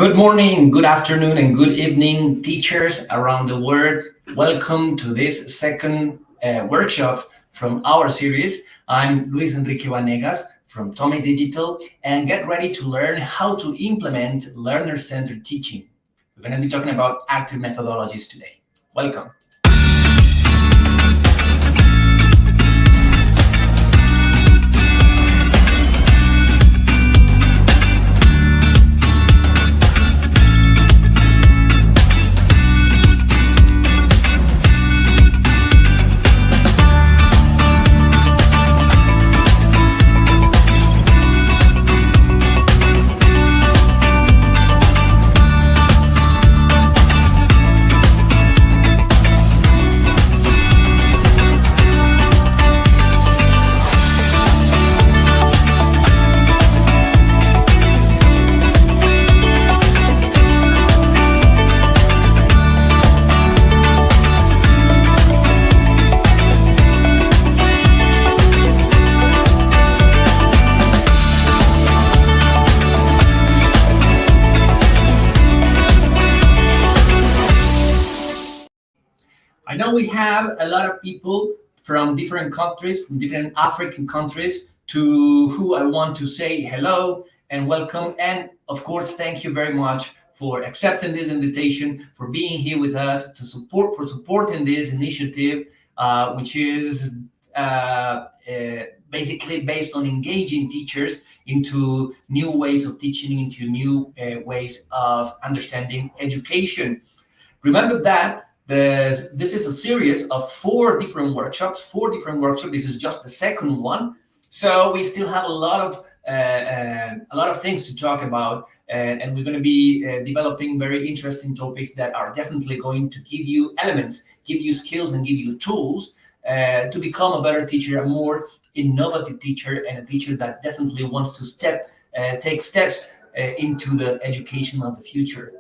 Good morning, good afternoon, and good evening, teachers around the world. Welcome to this second workshop from our series. I'm Luis Enrique Vanegas from TOMi Digital, and get ready to learn how to implement learner-centered teaching. We're going to be talking about active methodologies today. Welcome. I know we have a lot of people from different countries, from different African countries, to who I want to say hello and welcome. And of course, thank you very much for accepting this invitation, for being here with us, for supporting this initiative, which is basically based on engaging teachers into new ways of teaching, into new ways of understanding education. Remember that this is a series of four different workshops. This is just the second one, so we still have a lot of things to talk about, and we're going to be developing very interesting topics that are definitely going to give you elements, give you skills, and give you tools to become a better teacher, a more innovative teacher, and a teacher that definitely wants to take steps into the education of the future.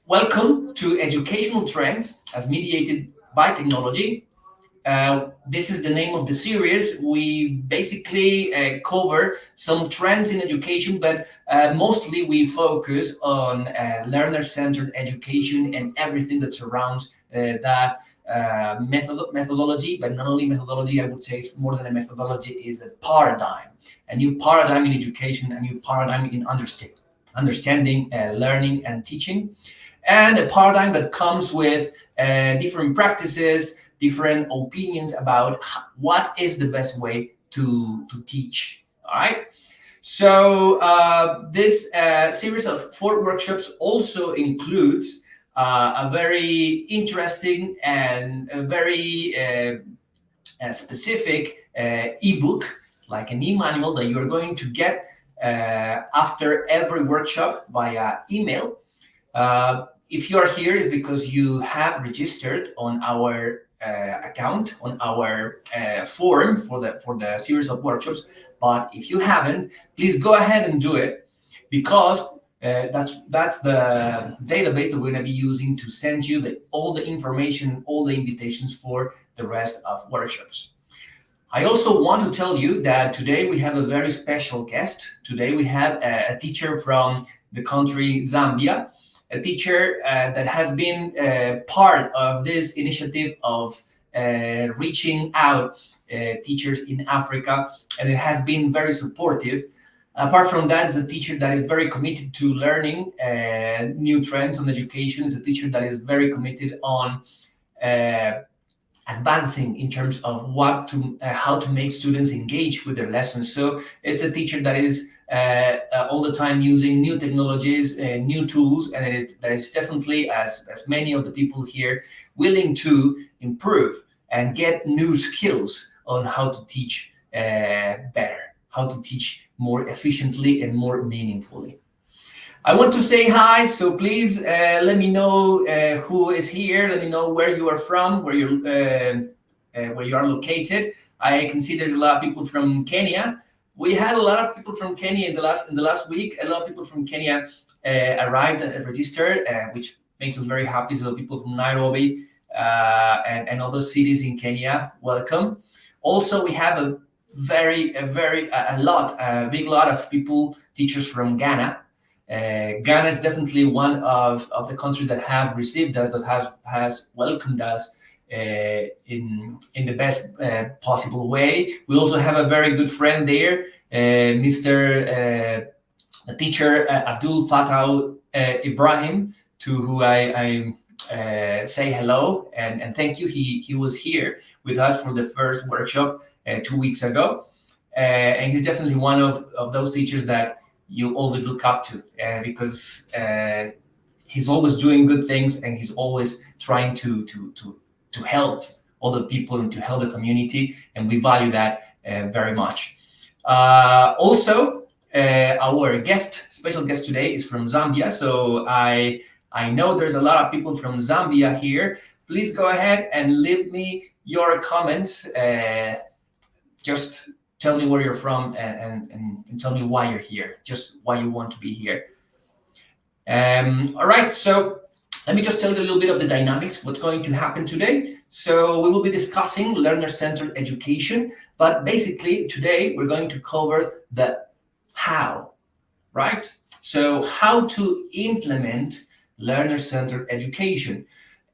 Welcome to Educational Trends as Mediated by Technology. This is the name of the series. We basically cover some trends in education, but mostly we focus on learner-centered education and everything that surrounds that methodology. But not only methodology, I would say it's more than a methodology, is a paradigm. A new paradigm in education, a new paradigm in understanding, learning, and teaching. And a paradigm that comes with different practices, different opinions about what is the best way to teach. All right. So this series of four workshops also includes a very interesting and a very specific ebook, like an e-manual that you're going to get after every workshop via email. If you are here, it's because you have registered on our account, on our forum for the series of workshops. But if you haven't, please go ahead and do it, because that's the database that we're going to be using to send you all the information, all the invitations for the rest of workshops. I also want to tell you that today we have a very special guest. Today we have a teacher from the country Zambia, a teacher that has been part of this initiative of reaching out teachers in Africa, and it has been very supportive. Apart from that, it's a teacher that is very committed to learning new trends on education. It's a teacher that is very committed on advancing in terms of how to make students engage with their lessons. So it's a teacher that is all the time using new technologies and new tools, and that is definitely, as many of the people here, willing to improve and get new skills on how to teach better, how to teach more efficiently and more meaningfully. I want to say hi, so please let me know who is here. Let me know where you are from, where you are located. I can see there's a lot of people from Kenya. We had a lot of people from Kenya in the last week. A lot of people from Kenya arrived and registered, which makes us very happy. So people from Nairobi and other cities in Kenya, welcome. Also, we have a big lot of people, teachers from Ghana, Ghana is definitely one of the countries that have received us, that has welcomed us in the best possible way. We also have a very good friend there, Mr. The teacher Abdul Fattah Ibrahim, to who I say hello and thank you. He was here with us for the first workshop 2 weeks ago, and he's definitely one of those teachers that you always look up to because he's always doing good things, and he's always trying to help other people and to help the community, and we value that very much. Also, our special guest today is from Zambia, so I know there's a lot of people from Zambia here. Please go ahead and leave me your comments. Just tell me where you're from and tell me why you're here, just why you want to be here. All right, so let me just tell you a little bit of the dynamics, what's going to happen today. So we will be discussing learner-centered education, but basically today we're going to cover the how, right? So how to implement learner-centered education.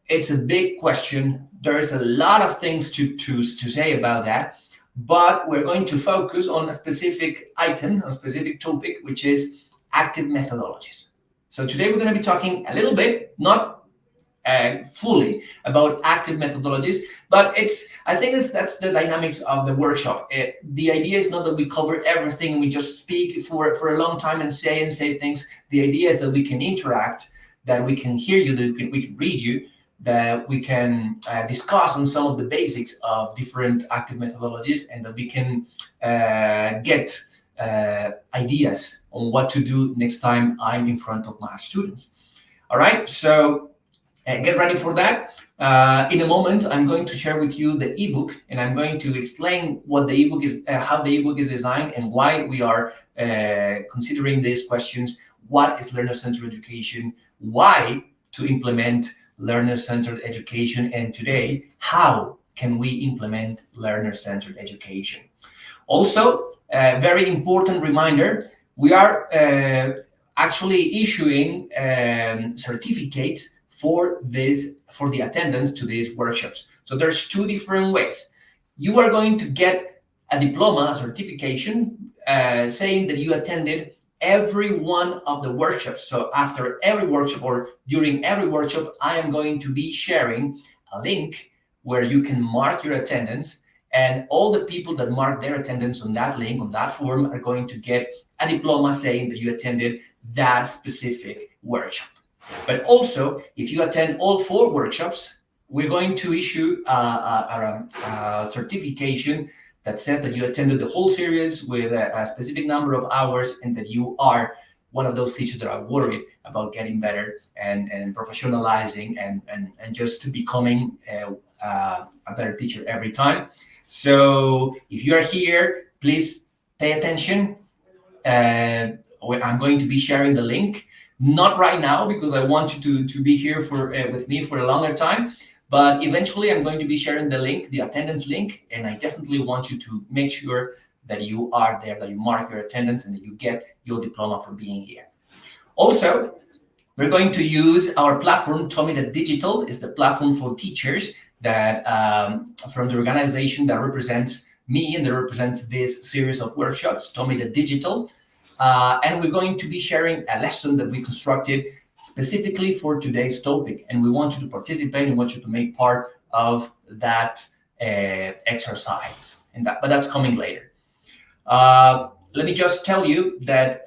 It's a big question. There's a lot of things to say about that, but we're going to focus on a specific item, a specific topic, which is active methodologies. So today we're going to be talking a little bit, not fully, about active methodologies, but I think that's the dynamics of the workshop. The idea is not that we cover everything, we just speak for a long time and say things. The idea is that we can interact, that we can hear you, that we can read you, that we can discuss on some of the basics of different active methodologies, and that we can get ideas on what to do next time I'm in front of my students. All right, so get ready for that. In a moment, I'm going to share with you the ebook, and I'm going to explain what the ebook is, how the ebook is designed, and why we are considering these questions. What is learner-centered education? Why to implement learner-centered education? And today, how can we implement learner-centered education? Also, a very important reminder, we are actually issuing certificates for the attendance to these workshops. So there's two different ways. You are going to get a diploma, a certification, saying that you attended every one of the workshops. So after every workshop or during every workshop, I am going to be sharing a link where you can mark your attendance, and all the people that mark their attendance on that link, on that form, are going to get a diploma saying that you attended that specific workshop. But also, if you attend all 4 workshops, we're going to issue a certification that says that you attended the whole series with a specific number of hours, and that you are one of those teachers that are worried about getting better and professionalizing and just becoming a better teacher every time. So if you are here, please pay attention. I'm going to be sharing the link. Not right now, because I want you to be here with me for a longer time, but eventually I'm going to be sharing the link, the attendance link, and I definitely want you to make sure that you are there, that you mark your attendance, and that you get your diploma for being here. Also, we're going to use our platform, TOMi Digital. Is the platform for teachers that from the organization that represents me and that represents this series of workshops, TOMi Digital. And we're going to be sharing a lesson that we constructed specifically for today's topic. And we want you to participate and want you to make part of that exercise. But that's coming later. Let me just tell you that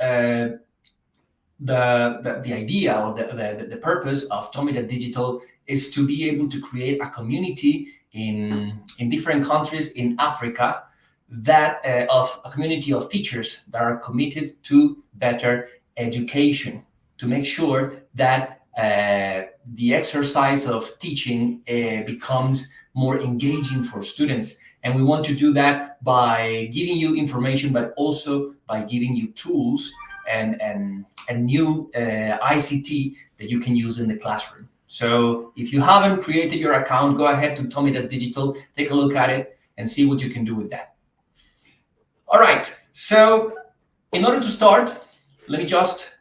the idea or the purpose of TOMi Digital is to be able to create a community in different countries in Africa, that of a community of teachers that are committed to better education, to make sure that the exercise of teaching becomes more engaging for students. And we want to do that by giving you information, but also by giving you tools and new ICT that you can use in the classroom. So if you haven't created your account, go ahead to TOMi Digital, take a look at it, and see what you can do with that. All right, so in order to start, let me just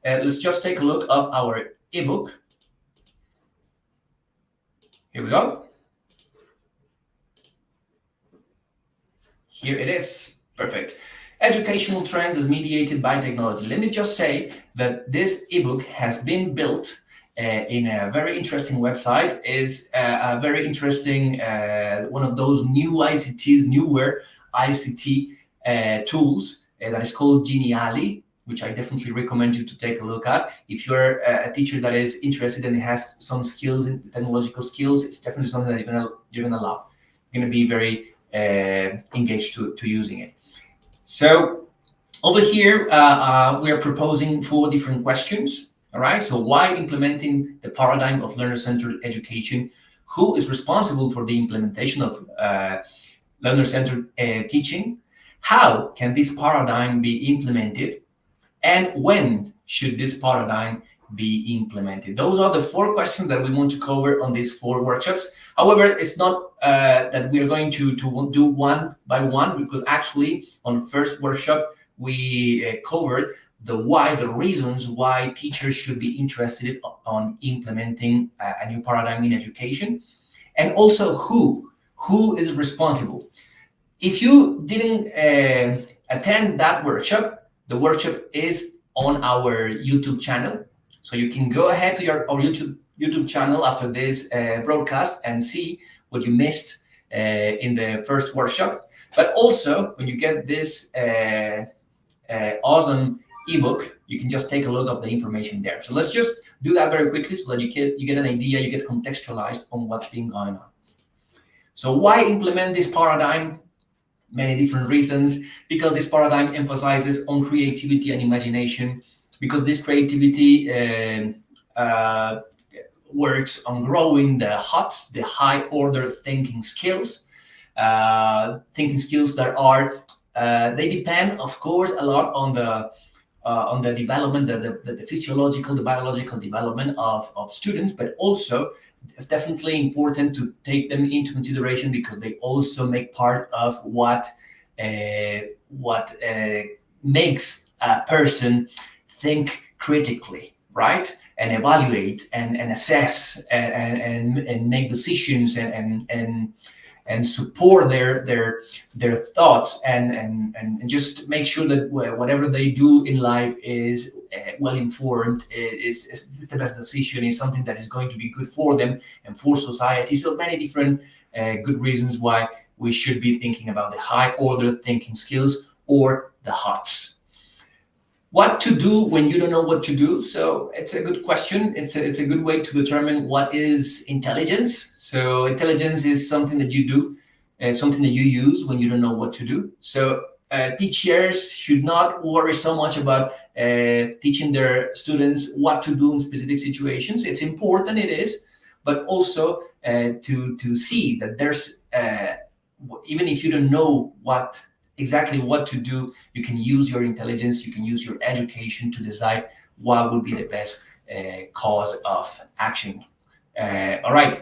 let's just take a look of our ebook. Here we go. Here it is. Perfect. Educational trends as mediated by technology. Let me just say that this ebook has been built in a very interesting website. Is a very interesting one of those newer ICT tools that is called Geniali, which I definitely recommend you to take a look at. If you're a teacher that is interested and has some skills, in technological skills, it's definitely something that you're gonna love. You're gonna be very engaged to using it. So over here, we are proposing 4 different questions. All right. So why implementing the paradigm of learner-centered education? Who is responsible for the implementation of learner-centered teaching? How can this paradigm be implemented? And when should this paradigm be implemented? Those are the 4 questions that we want to cover on these 4 workshops. However, it's not that we are going to do one by one, because actually on the first workshop, we covered the reasons why teachers should be interested on implementing a new paradigm in education, and also who is responsible. If you didn't attend that workshop, the workshop is on our YouTube channel. So you can go ahead to our YouTube channel after this broadcast and see what you missed in the first workshop. But also, when you get this awesome ebook, you can just take a look of the information there. So let's just do that very quickly so that you get an idea, you get contextualized on what's been going on. So why implement this paradigm? Many different reasons. Because this paradigm emphasizes on creativity and imagination, because this creativity works on growing the HOTS, the high order thinking skills that are they depend, of course, a lot on the development, the physiological, the biological development of students, but also it's definitely important to take them into consideration because they also make part of what makes a person think critically, right? And evaluate and assess and make decisions and support their thoughts and just make sure that whatever they do in life is well informed, is the best decision, is something that is going to be good for them and for society. So many different good reasons why we should be thinking about the high order thinking skills, or the HOTS. What to do when you don't know what to do? So it's a good question. It's a good way to determine what is intelligence. So intelligence is something that you do, something that you use when you don't know what to do. So teachers should not worry so much about teaching their students what to do in specific situations. It's important, it is, but also to see that there's even if you don't know exactly what to do, you can use your intelligence, you can use your education to decide what would be the best cause of action. All right,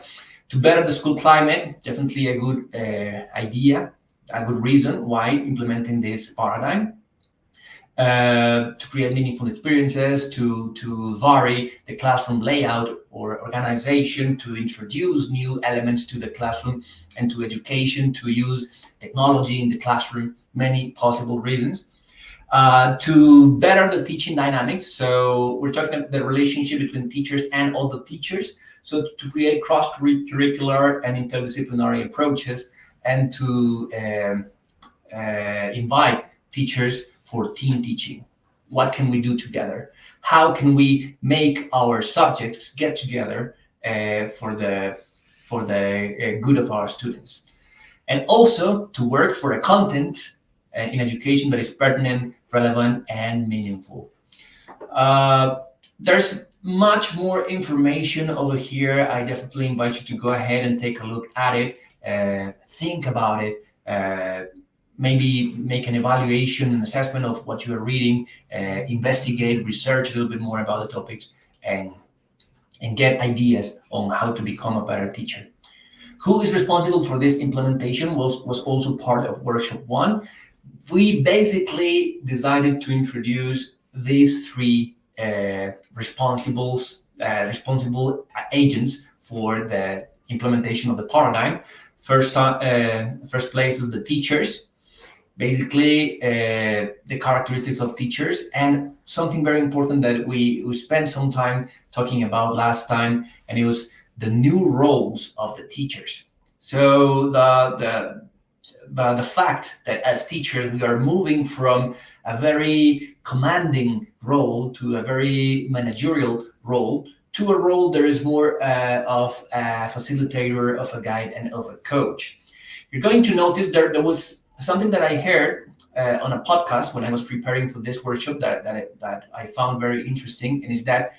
to better the school climate, definitely a good idea, a good reason why implementing this paradigm. To create meaningful experiences, to vary the classroom layout or organization, to introduce new elements to the classroom and to education, to use technology in the classroom, many possible reasons. To better the teaching dynamics, so we're talking about the relationship between teachers and other teachers, so to create cross-curricular and interdisciplinary approaches, and to invite teachers for team teaching. What can we do together? How can we make our subjects get together for the good of our students? And also to work for a content in education that is pertinent, relevant, and meaningful. There's much more information over here. I definitely invite you to go ahead and take a look at it, think about it, maybe make an evaluation and assessment of what you are reading, investigate, research a little bit more about the topics, and get ideas on how to become a better teacher. Who is responsible for this implementation was also part of workshop 1. We basically decided to introduce these 3 responsible agents for the implementation of the paradigm. First place is the teachers, basically the characteristics of teachers, and something very important that we spent some time talking about last time, and it was the new roles of the teachers. So the fact that as teachers we are moving from a very commanding role to a very managerial role to a role that is more of a facilitator, of a guide, and of a coach. You're going to notice there was something that I heard on a podcast when I was preparing for this workshop that I found very interesting, and is that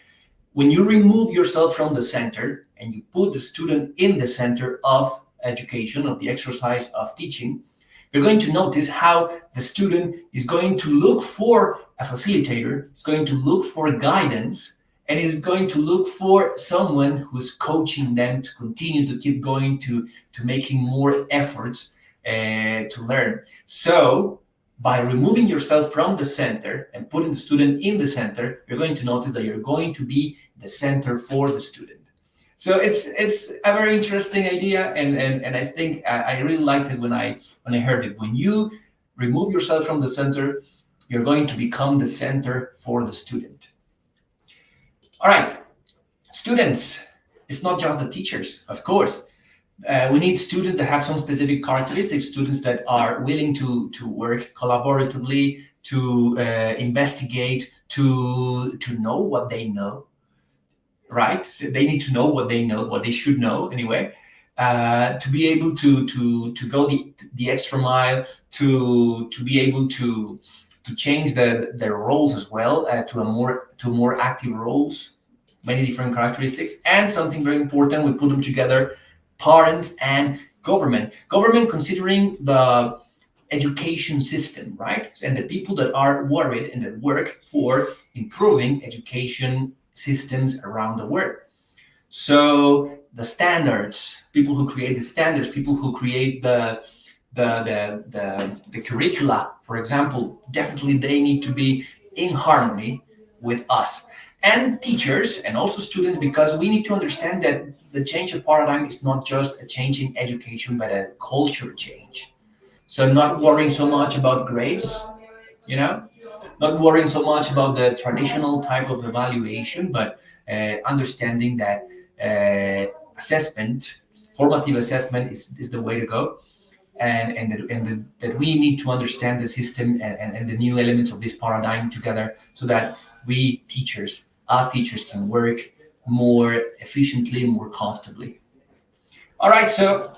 when you remove yourself from the center and you put the student in the center of education, of the exercise of teaching, you're going to notice how the student is going to look for a facilitator, is going to look for guidance, and is going to look for someone who's coaching them to continue to keep going, to making more efforts to learn. So by removing yourself from the center and putting the student in the center, you're going to notice that you're going to be the center for the student. So it's a very interesting idea, and I think I really liked it when I heard it. When you remove yourself from the center, you're going to become the center for the student. All right, students, it's not just the teachers, of course. We need students that have some specific characteristics, students that are willing to work collaboratively, to investigate, to know what they know, right? So they need to know what they know, what they should know anyway, to be able to go the extra mile, to be able to change their roles as well, to more active roles, many different characteristics. And something very important, we put them together, parents and government considering the education system, right? And the people that are worried and that work for improving education systems around the world. So the standards, people who create the standards, people who create the curricula, for example, definitely they need to be in harmony with us. And teachers and also students, because we need to understand that the change of paradigm is not just a change in education, but a culture change. So not worrying so much about grades, not worrying so much about the traditional type of evaluation, but understanding that formative assessment is the way to go. And that we need to understand the system and the new elements of this paradigm together, so that we teachers, as teachers, can work more efficiently, more comfortably. All right, so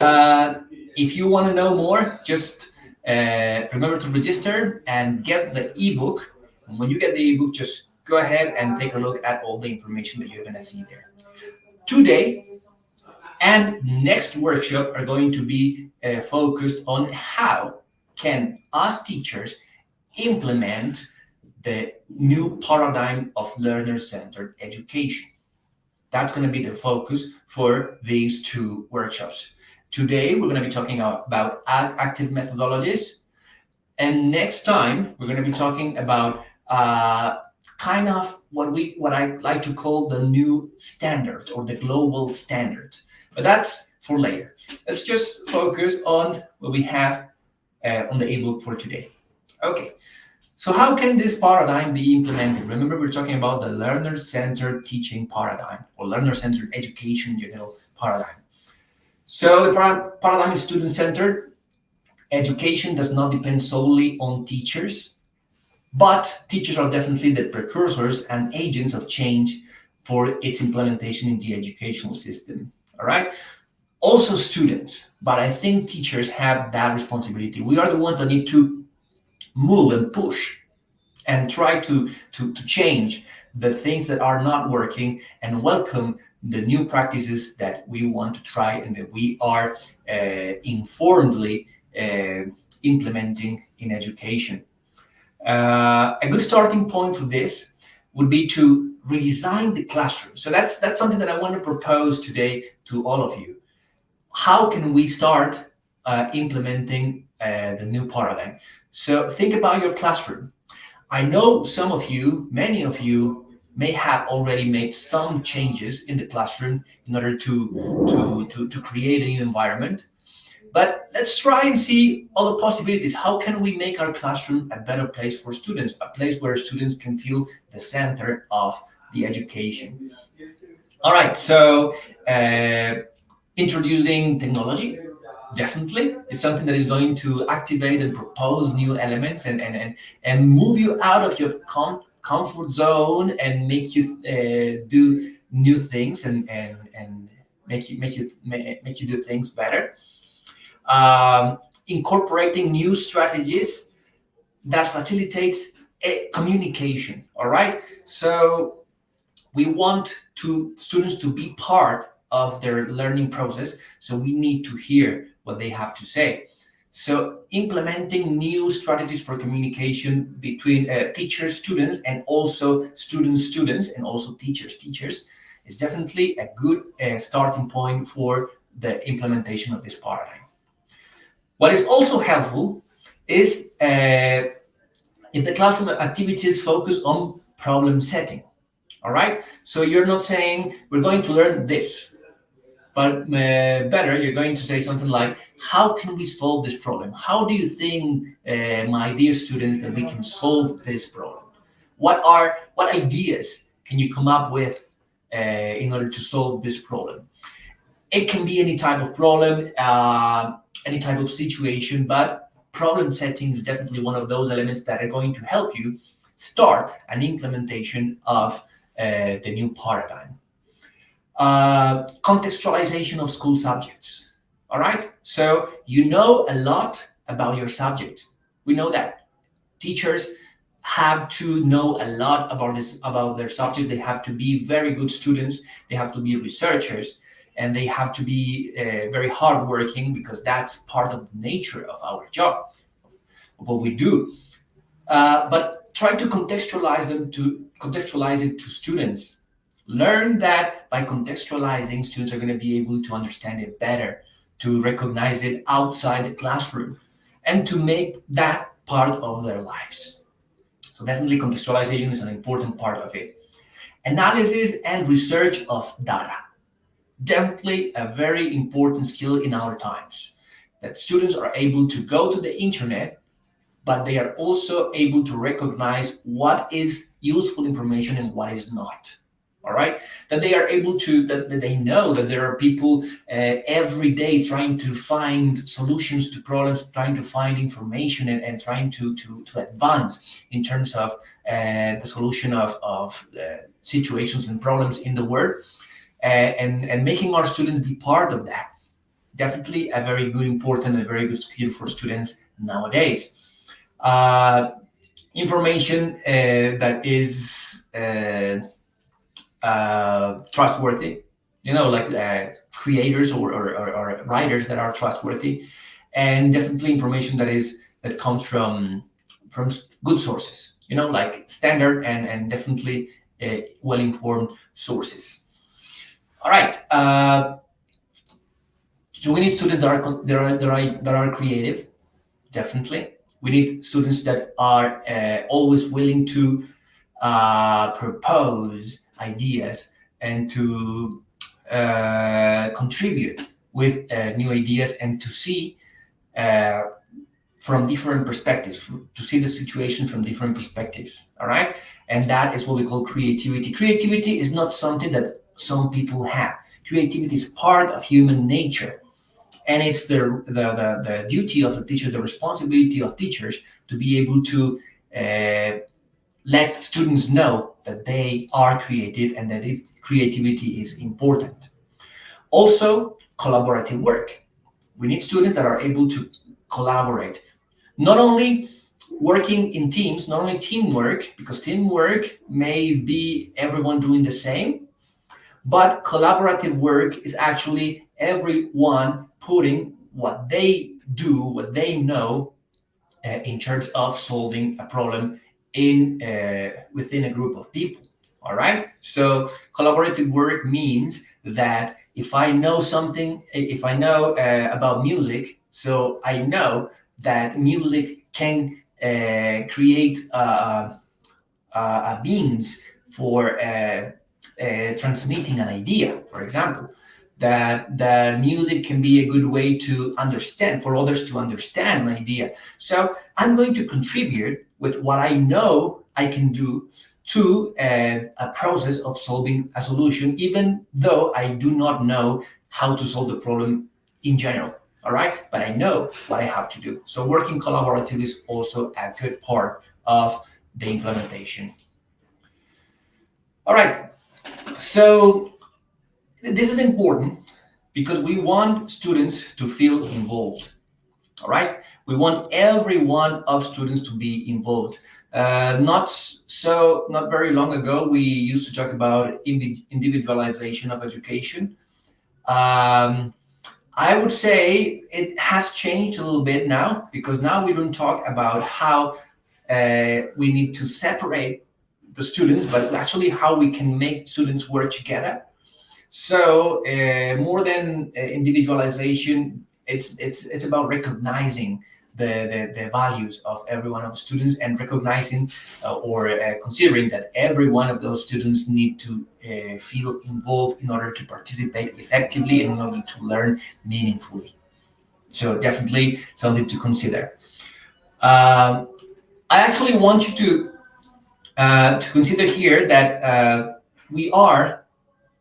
if you want to know more, just remember to register and get the ebook. And when you get the ebook, just go ahead and take a look at all the information that you're going to see there. Today and next workshop are going to be focused on how can us teachers implement the new paradigm of learner-centered education. That's going to be the focus for these two workshops. Today, we're going to be talking about active methodologies. And next time, we're going to be talking about kind of what I like to call the new standards, or the global standards. But that's for later. Let's just focus on what we have on the ebook for today. Okay. So how can this paradigm be implemented? Remember, we're talking about the learner-centered teaching paradigm, or learner-centered education in general paradigm. So the paradigm is student-centered. Education does not depend solely on teachers, but teachers are definitely the precursors and agents of change for its implementation in the educational system. All right. Also students, but I think teachers have that responsibility. We are the ones that need to move and push and try to change the things that are not working, and welcome the new practices that we want to try and that we are informedly implementing in education. A good starting point for this would be to redesign the classroom. So that's something that I want to propose today to all of you. How can we start implementing the new paradigm? So think about your classroom. I know some of you, many of you, may have already made some changes in the classroom in order to create a new environment. But let's try and see all the possibilities. How can we make our classroom a better place for students, a place where students can feel the center of the education? All right, so introducing technology definitely is something that is going to activate and propose new elements and move you out of your comfort zone and make you do new things and make you do things better. Incorporating new strategies that facilitates communication. All right, so we want students to be part of their learning process, so we need to hear what they have to say. So implementing new strategies for communication between teachers, students, and also students, and also teachers is definitely a good starting point for the implementation of this paradigm. What is also helpful is if the classroom activities focus on problem setting. All right, so you're not saying we're going to learn this, but better, you're going to say something like, how can we solve this problem? How do you think, my dear students, that we can solve this problem? What ideas can you come up with in order to solve this problem? It can be any type of problem, any type of situation, but problem setting is definitely one of those elements that are going to help you start an implementation of the new paradigm. Contextualization of school subjects. All right, so you know a lot about your subject. We know that teachers have to know a lot about their subject. They have to be very good students. They have to be researchers, and they have to be very hardworking, because that's part of the nature of our job, of what we do. But try to contextualize it to students. Learn that by contextualizing, students are going to be able to understand it better, to recognize it outside the classroom, and to make that part of their lives. So definitely contextualization is an important part of it. Analysis and research of data. Definitely a very important skill in our times, that students are able to go to the internet, but they are also able to recognize what is useful information and what is not. All right, that they are able to, that they know that there are people every day trying to find solutions to problems, trying to find information, and trying to advance in terms of the solution of situations and problems in the world, and making our students be part of that. Definitely a very good, important, and very good skill for students nowadays. Information that is trustworthy, like creators or writers that are trustworthy, and definitely information that comes from good sources, like standard and definitely well-informed sources. All right, so we need students that are creative. Definitely, we need students that are always willing to propose ideas and to contribute with new ideas, and to see from different perspectives, to see the situation from different perspectives. All right, and that is what we call creativity. Creativity is not something that some people have. Creativity is part of human nature, and it's the duty of the teacher, the responsibility of teachers, to be able to let students know that they are creative and that creativity is important. Also, collaborative work. We need students that are able to collaborate, not only working in teams, not only teamwork, because teamwork may be everyone doing the same, but collaborative work is actually everyone putting what they do, what they know, in terms of solving a problem within a group of people. All right, so collaborative work means that if I know something, if I know about music, so I know that music can create a means for transmitting an idea, for example, that music can be a good way to understand, for others to understand an idea. So I'm going to contribute with what I know I can do to a process of solving a solution, even though I do not know how to solve the problem in general. All right, but I know what I have to do. So working collaboratively is also a good part of the implementation. All right, so this is important because we want students to feel involved. All right, we want every one of students to be involved. Not very long ago, we used to talk about individualization of education. I would say it has changed a little bit now, because now we don't talk about how we need to separate the students, but actually how we can make students work together. So more than individualization, it's about recognizing the values of every one of the students, and recognizing or considering that every one of those students need to feel involved in order to participate effectively and in order to learn meaningfully. So definitely something to consider. I actually want you to consider here that we are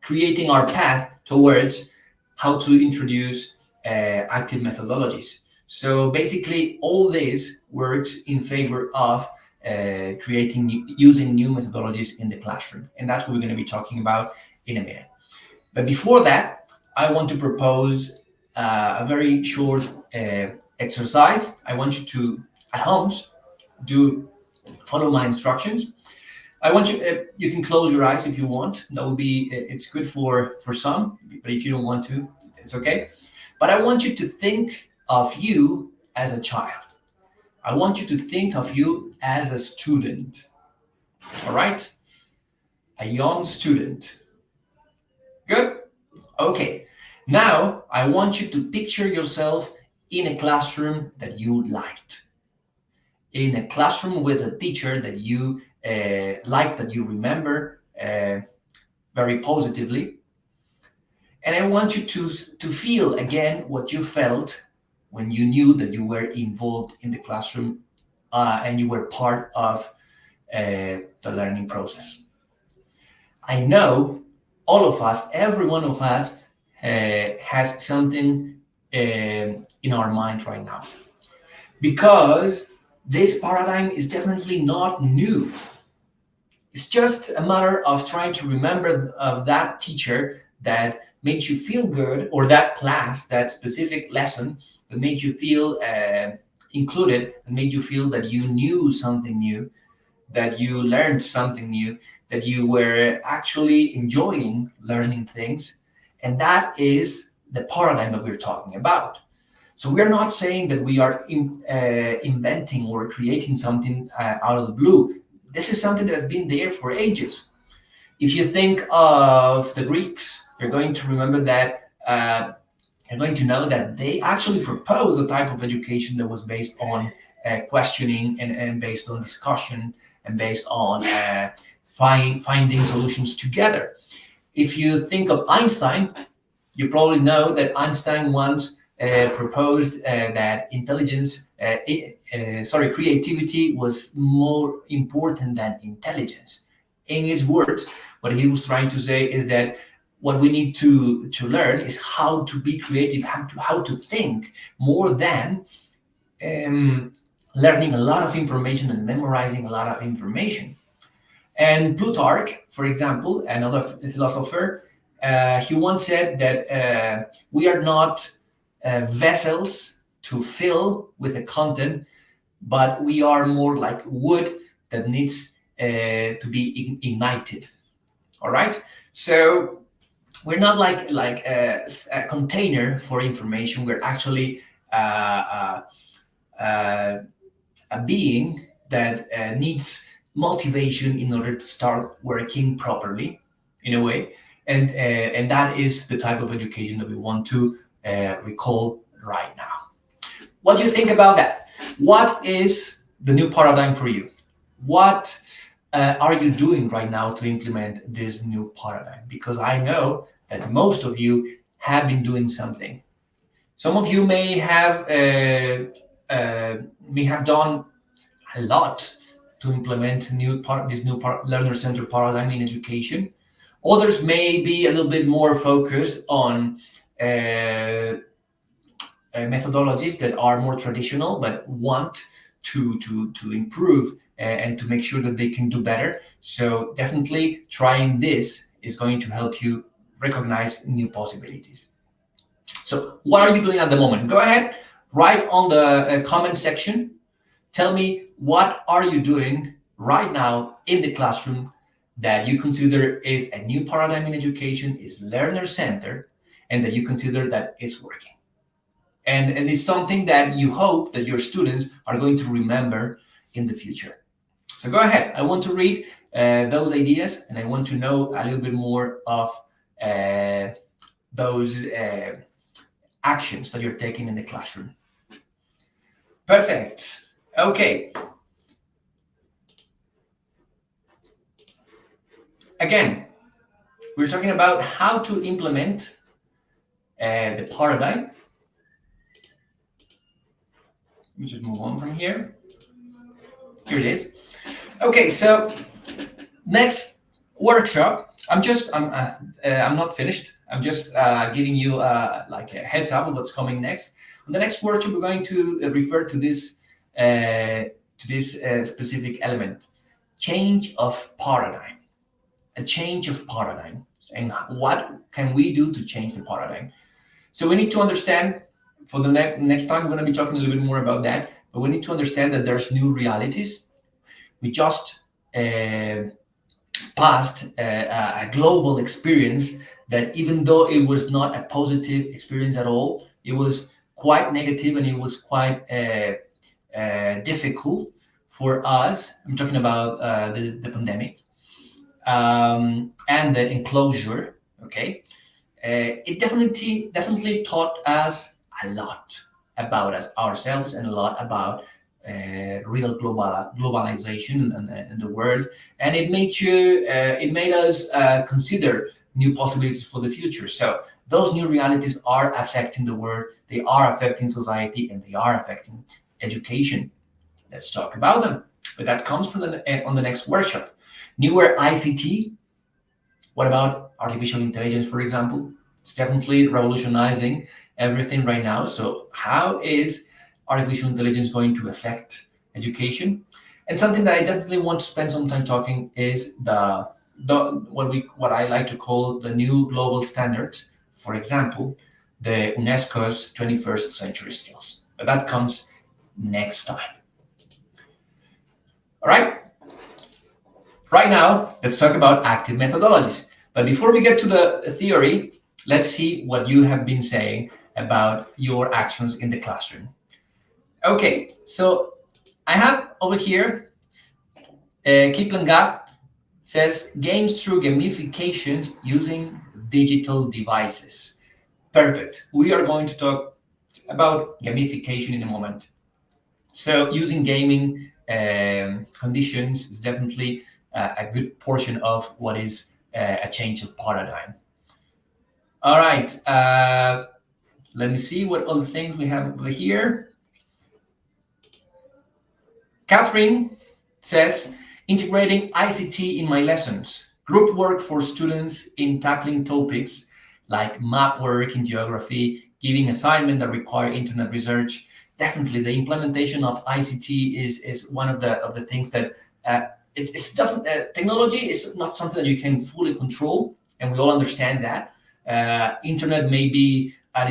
creating our path towards how to introduce active methodologies. So basically, all this works in favor of using new methodologies in the classroom. And that's what we're going to be talking about in a minute. But before that, I want to propose a very short exercise. I want you to, at home, follow my instructions. I want you, you can close your eyes if you want. That would be, it's good for some, but if you don't want to, it's okay. But I want you to think of you as a child. I want you to think of you as a student. All right? A young student. Good? Okay. Now, I want you to picture yourself in a classroom that you liked. In a classroom with a teacher that you liked, that you remember very positively. And I want you to feel again what you felt when you knew that you were involved in the classroom and you were part of the learning process. I know all of us, every one of us has something in our mind right now, because this paradigm is definitely not new. It's just a matter of trying to remember of that teacher that made you feel good, or that class, that specific lesson that made you feel included, and made you feel that you knew something new, that you learned something new, that you were actually enjoying learning things. And that is the paradigm that we're talking about. So we're not saying that we are inventing or creating something out of the blue. This is something that has been there for ages. If you think of the Greeks, you're going to remember that, you're going to know that they actually proposed a type of education that was based on questioning and based on discussion and based on finding solutions together. If you think of Einstein, you probably know that Einstein once proposed that creativity was more important than intelligence. In his words, what he was trying to say is that what we need to learn is how to be creative, how to think, more than learning a lot of information and memorizing a lot of information. And Plutarch, for example, another philosopher, he once said that we are not vessels to fill with the content, but we are more like wood that needs to be ignited. All right, so we're not like a container for information. We're actually a being that needs motivation in order to start working properly, in a way, and that is the type of education that we want to recall right now. What do you think about that? What is the new paradigm for you. What are you doing right now to implement this new paradigm? Because I know that most of you have been doing something. Some of you may have done a lot to implement this new learner-centered paradigm in education. Others may be a little bit more focused on methodologies that are more traditional, but want to improve and to make sure that they can do better. So definitely trying this is going to help you recognize new possibilities. So what are you doing at the moment? Go ahead, write on the comment section. Tell me, what are you doing right now in the classroom that you consider is a new paradigm in education, is learner-centered, and that you consider that is working. And it's something that you hope that your students are going to remember in the future. So go ahead. I want to read those ideas, and I want to know a little bit more of those actions that you're taking in the classroom. Perfect. Okay. Again, we're talking about how to implement the paradigm. Let me just move on from here. Here it is. Okay, so next workshop, I'm not finished. I'm just giving you like a heads up of what's coming next. On the next workshop, we're going to refer to this specific element: change of paradigm. A change of paradigm, and what can we do to change the paradigm? So we need to understand. For the next time, we're going to be talking a little bit more about that. But we need to understand that there's new realities. We just passed a global experience that, even though it was not a positive experience at all, it was quite negative and it was quite difficult for us. I'm talking about the pandemic and the enclosure. Okay, it definitely taught us a lot about ourselves and a lot about real globalization and the world, and it made us consider new possibilities for the future. So those new realities are affecting the world, they are affecting society, and they are affecting education. Let's talk about them. But that comes from on the next workshop. Newer ICT. What about artificial intelligence, for example? It's definitely revolutionizing everything right now. So how is artificial intelligence going to affect education? And something that I definitely want to spend some time talking is what I like to call the new global standards. For example, the UNESCO's 21st century skills. But that comes next time. All right. Right now, let's talk about active methodologies. But before we get to the theory, let's see what you have been saying about your actions in the classroom. Okay, so I have over here, Kiplangat says, games through gamification using digital devices. Perfect. We are going to talk about gamification in a moment. So using gaming conditions is definitely a good portion of what is a change of paradigm. All right. Let me see what other things we have over here. Catherine says, integrating ICT in my lessons, group work for students in tackling topics like map work in geography, giving assignments that require internet research. Definitely, the implementation of ICT is one of the things that it's technology is not something that you can fully control, and we all understand that. Internet may be at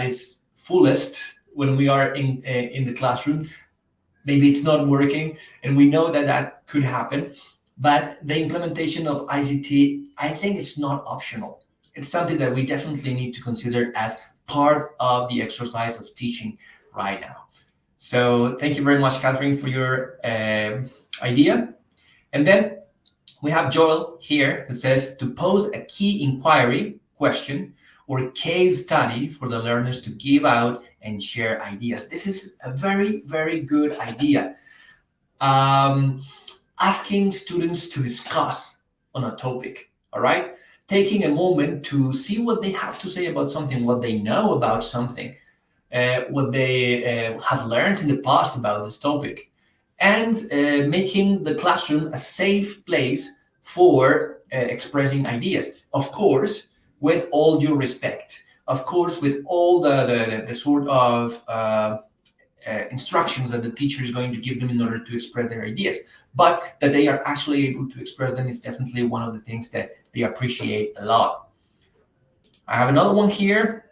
its fullest when we are in the classroom. Maybe it's not working, and we know that could happen. But the implementation of ICT, I think it's not optional. It's something that we definitely need to consider as part of the exercise of teaching right now. So thank you very much, Catherine, for your idea. And then we have Joel here that says to pose a key inquiry question or case study for the learners to give out and share ideas. This is a very, very good idea. Um, Asking students to discuss on a topic, all right? Taking a moment to see what they have to say about something, what they know about something, what they have learned in the past about this topic, and making the classroom a safe place for expressing ideas. Of course, with all due respect. Of course, with all the sort of instructions that the teacher is going to give them in order to express their ideas, but that they are actually able to express them is definitely one of the things that they appreciate a lot. I have another one here.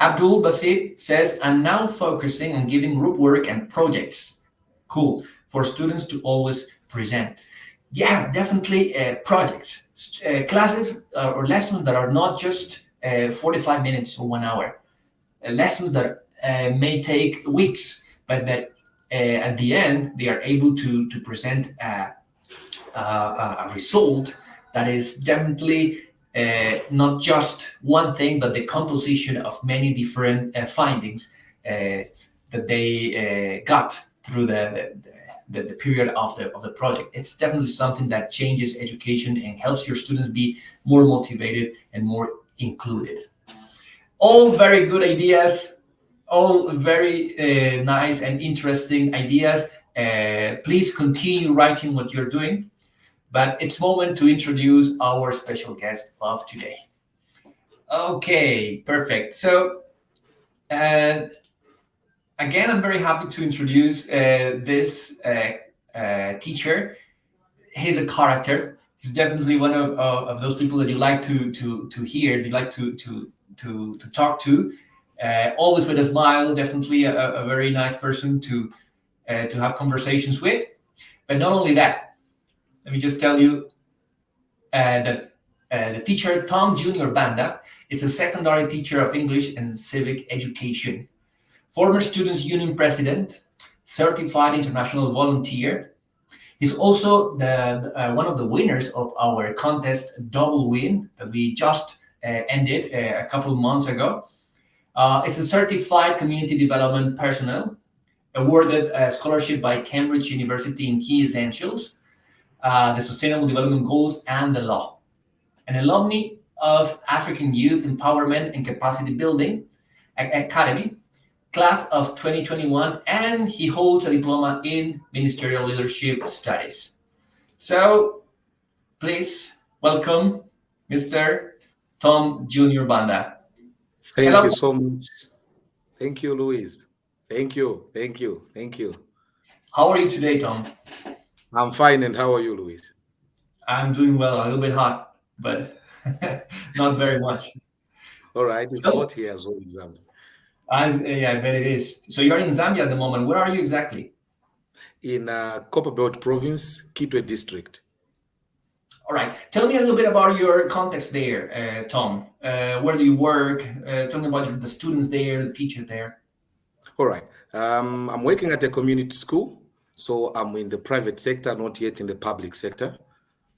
Abdul Basit says, I'm now focusing on giving group work and projects. Cool. For students to always present. Yeah, definitely projects, classes or lessons that are not just 45 minutes or 1 hour. Lessons that may take weeks, but that at the end they are able to present a result that is definitely not just one thing, but the composition of many different findings that they got through the period of the project. It's definitely something that changes education and helps your students be more motivated and more included. All very good ideas, all very nice and interesting ideas. Please continue writing what you're doing. But it's moment to introduce our special guest of today. Okay, perfect. So again, I'm very happy to introduce this teacher. He's a character. He's definitely one of those people that you like to hear, you like to talk to. Always with a smile. Definitely a very nice person to have conversations with. But not only that. Let me just tell you that the teacher, Tom Jr. Banda, is a secondary teacher of English and civic education, former Students' Union president, certified international volunteer. He's also one of the winners of our contest Double Win that we just ended a couple of months ago. It's a certified community development personnel, awarded a scholarship by Cambridge University in Key Essentials, the Sustainable Development Goals, and the law. An alumni of African Youth Empowerment and Capacity Building Academy, class of 2021, and he holds a diploma in Ministerial Leadership Studies. So, please welcome Mr. Tom Jr. Banda. Thank Hello. you so much. Thank you, Luis. Thank you. How are you today, Tom? I'm fine, and how are you, Luis? I'm doing well, a little bit hot, but not very much. All right, it's hot here as well, Zambia. Yeah, I bet it is. So you're in Zambia at the moment. Where are you exactly? In Copperbelt Province, Kitwe District. All right. Tell me a little bit about your context there, Tom. Where do you work? Tell me about the students there, the teachers there. All right. I'm working at a community school, so I'm in the private sector, not yet in the public sector.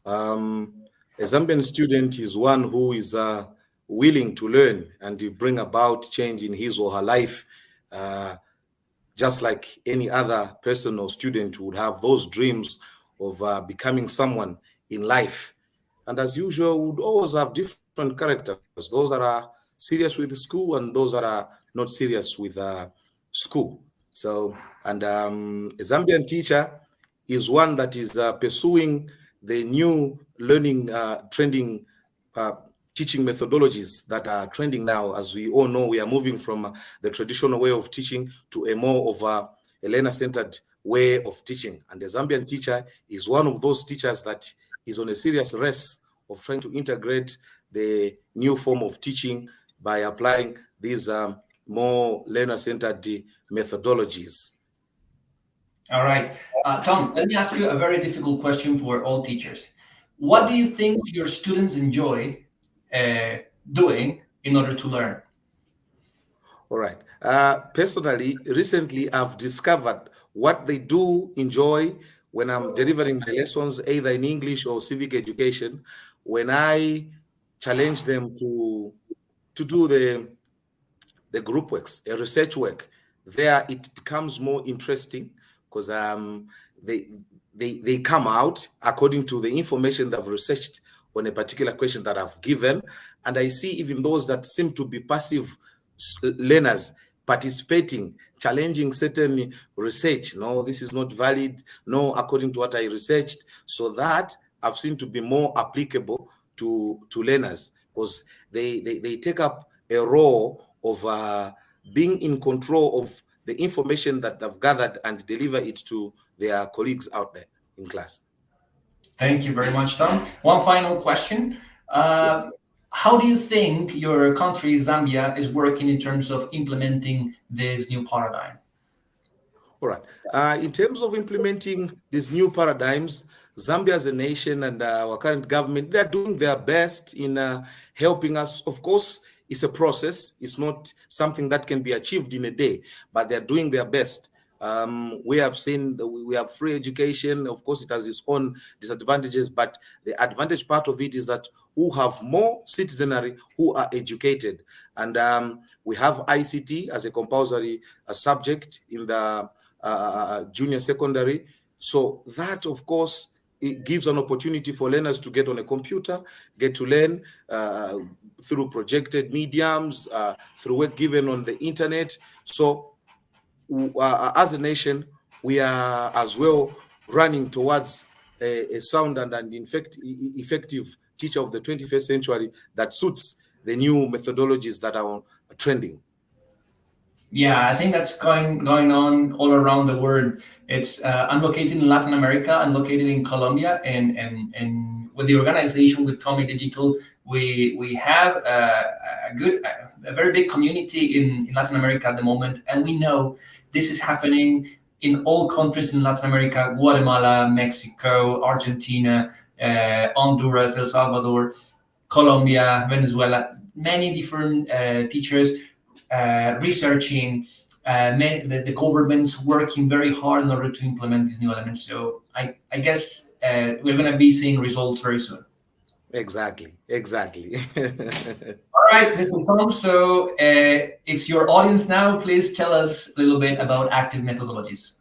A Zambian student is one who is willing to learn and to bring about change in his or her life, just like any other person or student would have those dreams of becoming someone in life. And as usual, would always have different characters, those that are serious with school and those that are not serious with school. So, and a Zambian teacher is one that is pursuing the new learning trending teaching methodologies that are trending now. As we all know, we are moving from the traditional way of teaching to a more of a learner-centered way of teaching. And the Zambian teacher is one of those teachers that is on a serious race of trying to integrate the new form of teaching by applying these more learner-centered methodologies. All right. Tom, let me ask you a very difficult question for all teachers. What do you think your students enjoy doing in order to learn? All right. Personally, recently, I've discovered what they do enjoy when I'm delivering my lessons, either in English or civic education, when I challenge them to to do the group works, a research work, there it becomes more interesting because they they come out according to the information they've researched on a particular question that I've given. And I see even those that seem to be passive learners participating, challenging certain research. No, this is not valid. No, according to what I researched. So that I've seen to be more applicable to learners because they take up a role of being in control of the information that they've gathered and deliver it to their colleagues out there in class. Thank you very much, Tom. One final question. Yes. How do you think your country, Zambia, is working in terms of implementing this new paradigm? All right. In terms of implementing these new paradigms, Zambia as a nation and our current government, they're doing their best in helping us. Of course, it's a process. It's not something that can be achieved in a day, but they're doing their best. We have seen that we have free education. Of course, it has its own disadvantages, but the advantage part of it is that who have more citizenry who are educated. And we have ICT as a compulsory subject in the junior secondary. So that, of course, it gives an opportunity for learners to get on a computer, get to learn through projected mediums, through work given on the internet. So as a nation, we are as well running towards a sound and in fact effective teacher of the 21st century that suits the new methodologies that are trending. Yeah, I think that's going on all around the world. It's I'm located in Latin America. I'm located in Colombia, and with the organization with TOMi Digital, we have a very big community in Latin America at the moment, and we know this is happening in all countries in Latin America: Guatemala, Mexico, Argentina, Honduras, El Salvador, Colombia, Venezuela. Many different teachers researching, the government's working very hard in order to implement these new elements. So I guess we're going to be seeing results very soon. Exactly. All right, Mr. Tom. So it's your audience now. Please tell us a little bit about active methodologies.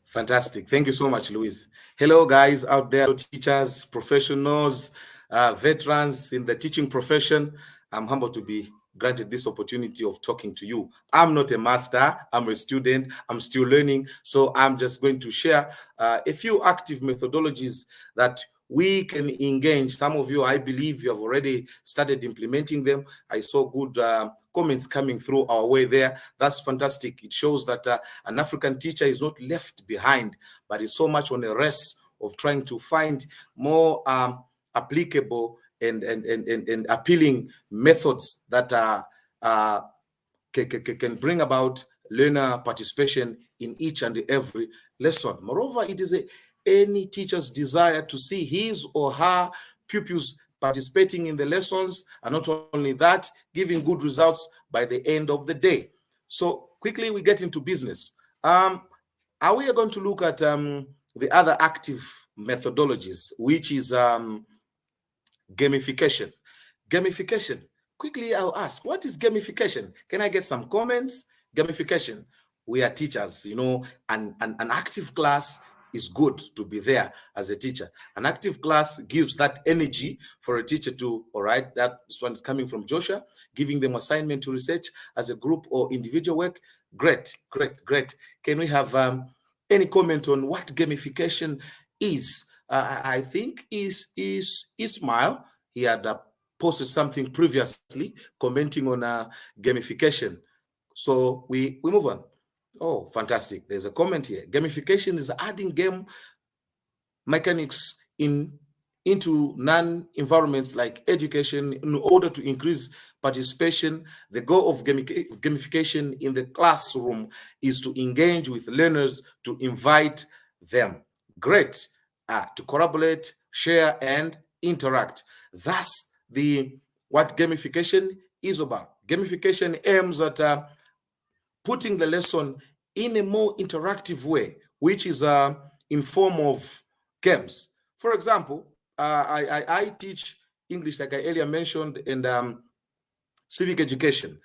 Fantastic. Thank you so much, Luis. Hello, guys out there, teachers, professionals, veterans in the teaching profession. I'm humbled to be granted this opportunity of talking to you. I'm not a master. I'm a student. I'm still learning. So I'm just going to share a few active methodologies that we can engage. Some of you, I believe you have already started implementing them. I saw good comments coming through our way there. That's fantastic. It shows that an African teacher is not left behind, but is so much on a race of trying to find more applicable and appealing methods that can bring about learner participation in each and every lesson. Moreover, it is any teacher's desire to see his or her pupils participating in the lessons, and not only that, giving good results by the end of the day. So quickly we get into business. Are we going to look at the other active methodologies, which is gamification? Gamification. Quickly, I'll ask, what is gamification? Can I get some comments? Gamification. We are teachers, you know, and an active class is good to be there as a teacher. An active class gives that energy for a teacher to, all right, that one's coming from Joshua, giving them assignment to research as a group or individual work. Great. Can we have any comment on what gamification is? I think is Ismail. He had posted something previously commenting on gamification. So we move on. Oh, fantastic. There's a comment here. Gamification is adding game mechanics into non-environments like education in order to increase participation. The goal of gamification in the classroom is to engage with learners, to invite them. Great. To collaborate, share, and interact. That's what gamification is about. Gamification aims at putting the lesson in a more interactive way, which is in form of games. For example, I teach English, like I earlier mentioned, and civic education.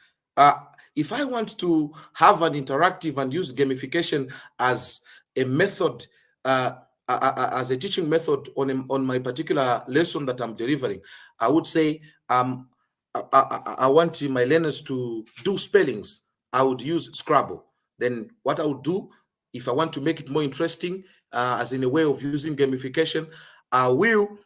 If I want to have an interactive and use gamification as a method, as a teaching method on my particular lesson that I'm delivering, I would say I want my learners to do spellings. I would use Scrabble. Then what I would do, if I want to make it more interesting, as in a way of using gamification, I will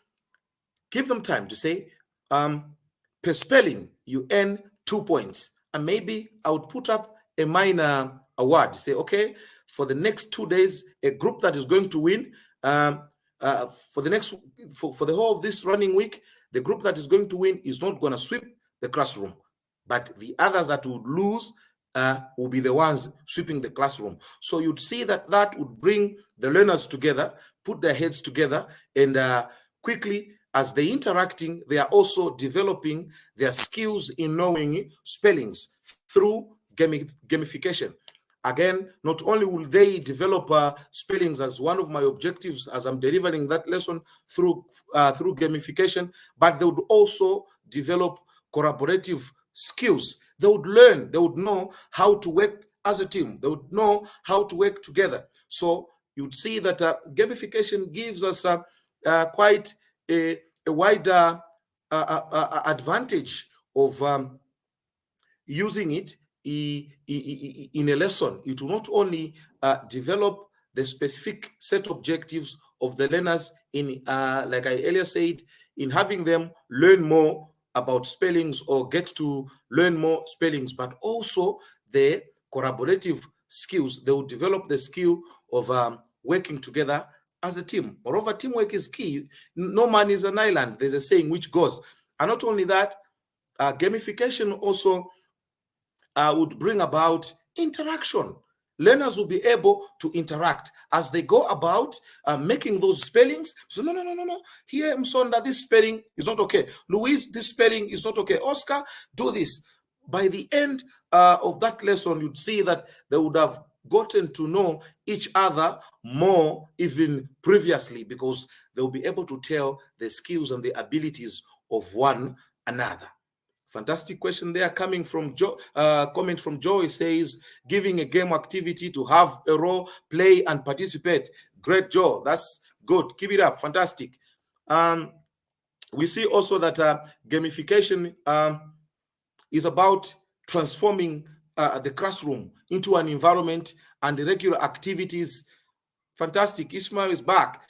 give them time to say, per spelling, you earn 2 points. And maybe I would put up a minor award. Say, okay, for the next 2 days, a group that is going to win, for the whole of this running week, the group that is going to win is not going to sweep the classroom, but the others that would lose will be the ones sweeping the classroom. So you'd see that would bring the learners together, put their heads together, and quickly, as they're interacting, they are also developing their skills in knowing spellings through gamification. Again, not only will they develop spellings as one of my objectives as I'm delivering that lesson through gamification, but they would also develop collaborative skills. They would learn, they would know how to work as a team. They would know how to work together. So you'd see that gamification gives us quite a wider advantage of using it in a lesson. It will not only develop the specific set objectives of the learners in, like I earlier said, in having them learn more about spellings or get to learn more spellings, but also the collaborative skills. They will develop the skill of working together as a team. Moreover, teamwork is key. No man is an island. There's a saying which goes. And not only that, gamification also would bring about interaction. Learners will be able to interact as they go about making those spellings. So, no. Here, Msonda, this spelling is not okay. Louise, this spelling is not okay. Oscar, do this. By the end of that lesson, you'd see that they would have gotten to know each other more even previously, because they'll be able to tell the skills and the abilities of one another. Fantastic question there coming from Joe. Comment from Joe. He says, giving a game activity to have a role, play, and participate. Great, Joe. That's good. Keep it up. Fantastic. We see also that gamification is about transforming the classroom into an environment and the regular activities. Fantastic. Ismail is back.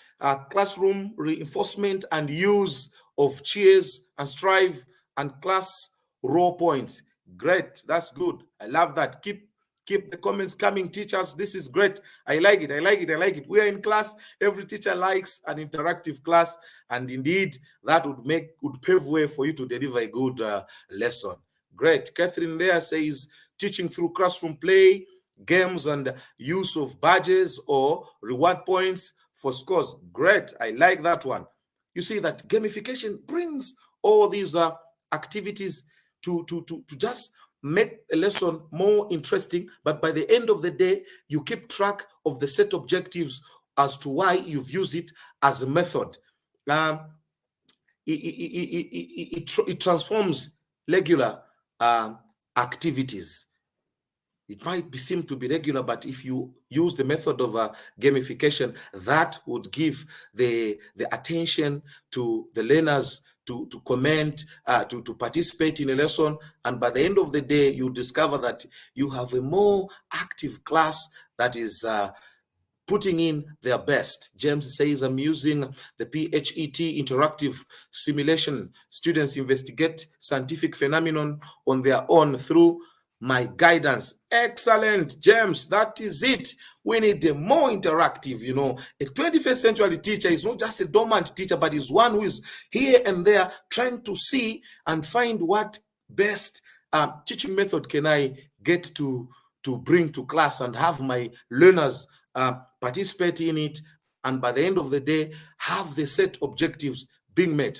Classroom reinforcement and use of cheers and strive and class raw points. Great. That's good. I love that. Keep the comments coming, teachers. This is great. I like it. We are in class. Every teacher likes an interactive class, and indeed that would pave way for you to deliver a good lesson. Great. Catherine there says teaching through classroom play, games, and use of badges or reward points for scores. Great. I like that one. You see that gamification brings all these activities to just make a lesson more interesting, but by the end of the day, you keep track of the set objectives as to why you've used it as a method. It transforms regular activities. It might seem to be regular, but if you use the method of gamification, that would give the attention to the learners to comment, to participate in a lesson. And by the end of the day, you discover that you have a more active class that is putting in their best. James says, I'm using the PHET interactive simulation. Students investigate scientific phenomenon on their own through my guidance. Excellent, James. That is it. We need a more interactive, a 21st century teacher is not just a dormant teacher, but is one who is here and there trying to see and find what best teaching method can I get to bring to class and have my learners participate in it, and by the end of the day, have the set objectives being met.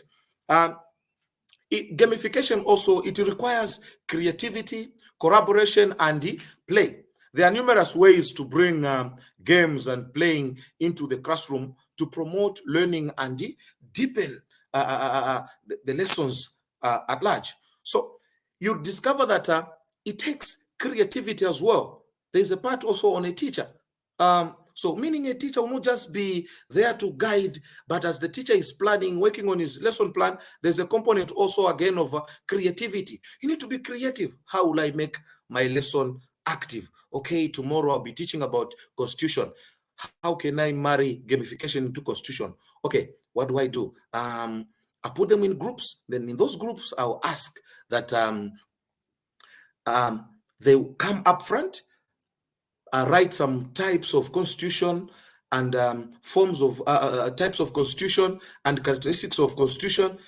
Gamification also, it requires creativity, collaboration, and play. There are numerous ways to bring games and playing into the classroom to promote learning and deepen the lessons at large. So you discover that it takes creativity as well. There's a part also on a teacher. So meaning a teacher will not just be there to guide, but as the teacher is planning, working on his lesson plan, there's a component also again of creativity. You need to be creative. How will I make my lesson active? Okay, tomorrow I'll be teaching about constitution. How can I marry gamification into constitution? Okay, what do? I put them in groups. Then in those groups, I'll ask that they come up front, write some types of constitution and forms of types of constitution and characteristics of constitution.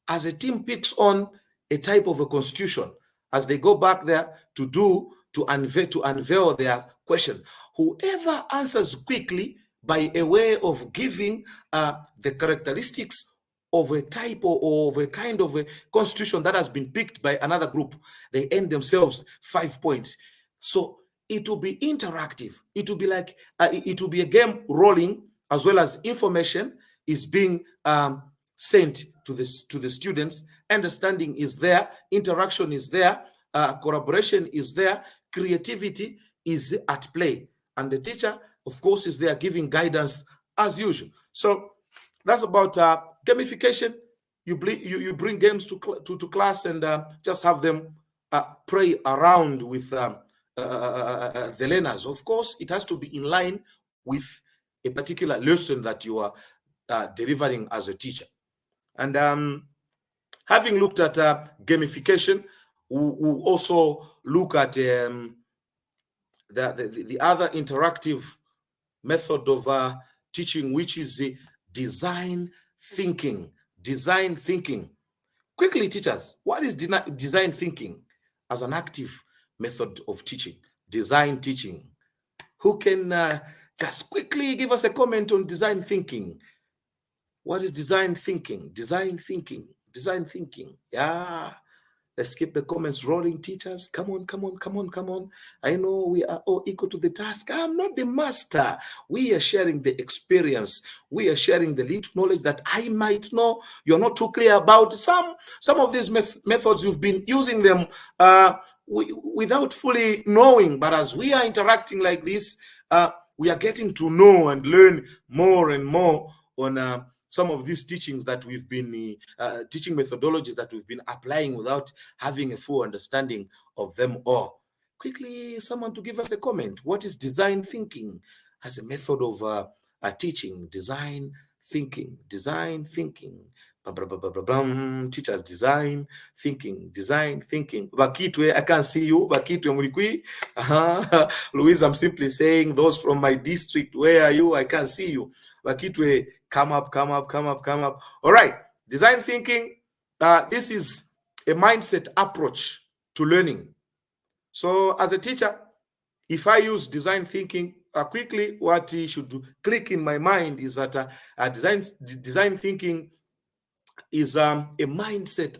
As a team picks on a type of a constitution, as they go back there to unveil their question, whoever answers quickly by a way of giving the characteristics of a type or of a kind of a constitution that has been picked by another group, they earn themselves 5 points. So it will be interactive. It will be like it will be a game rolling, as well as information is being sent to the students. Understanding is there, interaction is there, collaboration is there, creativity is at play, and the teacher, of course, is there giving guidance as usual. So that's about gamification. You bring games to class and just have them play around with the learners. Of course, it has to be in line with a particular lesson that you are delivering as a teacher. And having looked at gamification, we'll also look at the other interactive method of teaching, which is the design thinking. Design thinking. Quickly, teachers, what is design thinking as an active method of teaching? Design teaching. Who can just quickly give us a comment on design thinking? What is design thinking? Design thinking. Design thinking. Yeah. Let's keep the comments rolling, teachers. Come on. I know we are all equal to the task. I'm not the master. We are sharing the experience. We are sharing the little knowledge that I might know. You're not too clear about some of these methods. You've been using them without fully knowing. But as we are interacting like this, we are getting to know and learn more and more on some of these teachings that we've been teaching methodologies that we've been applying without having a full understanding of them all. Quickly, someone to give us a comment. What is design thinking as a method of teaching? Design thinking. Teachers, design thinking. Bakitwe, I can't see you. Bakitwe Mulikwi. Louise, I'm simply saying those from my district. Where are you? I can't see you. Bakitwe, come up. All right. Design thinking. This is a mindset approach to learning. So as a teacher, if I use design thinking, quickly, what should click in my mind is that design thinking is a mindset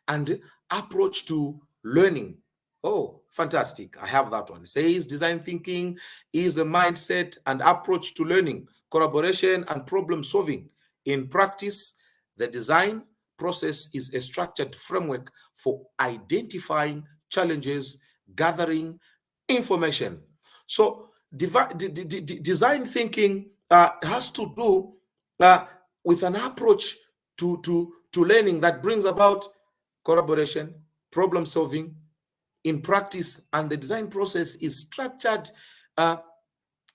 and approach to learning. Oh, fantastic. I have that one. It says design thinking is a mindset and approach to learning, collaboration, and problem solving. In practice, the design process is a structured framework for identifying challenges, gathering information. So design thinking has to do with an approach to learning that brings about collaboration, problem solving in practice, and the design process is structured,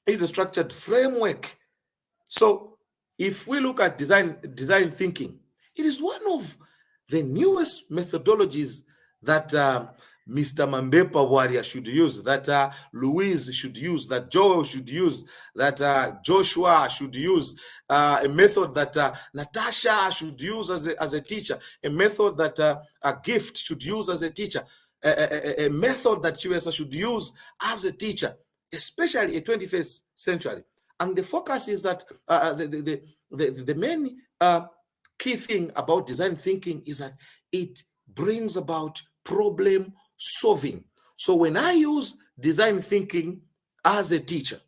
is a structured framework. So if we look at design thinking, it is one of the newest methodologies that Mr. Mambepa Warrior should use, that Louise should use, that Joel should use, that Joshua should use, a method that Natasha should use as a teacher, a method that a Gift should use as a teacher, a method that Chiwesa should use as a teacher, especially in 21st century. And the focus is that the main key thing about design thinking is that it brings about problem solving. So when I use design thinking as a teacher,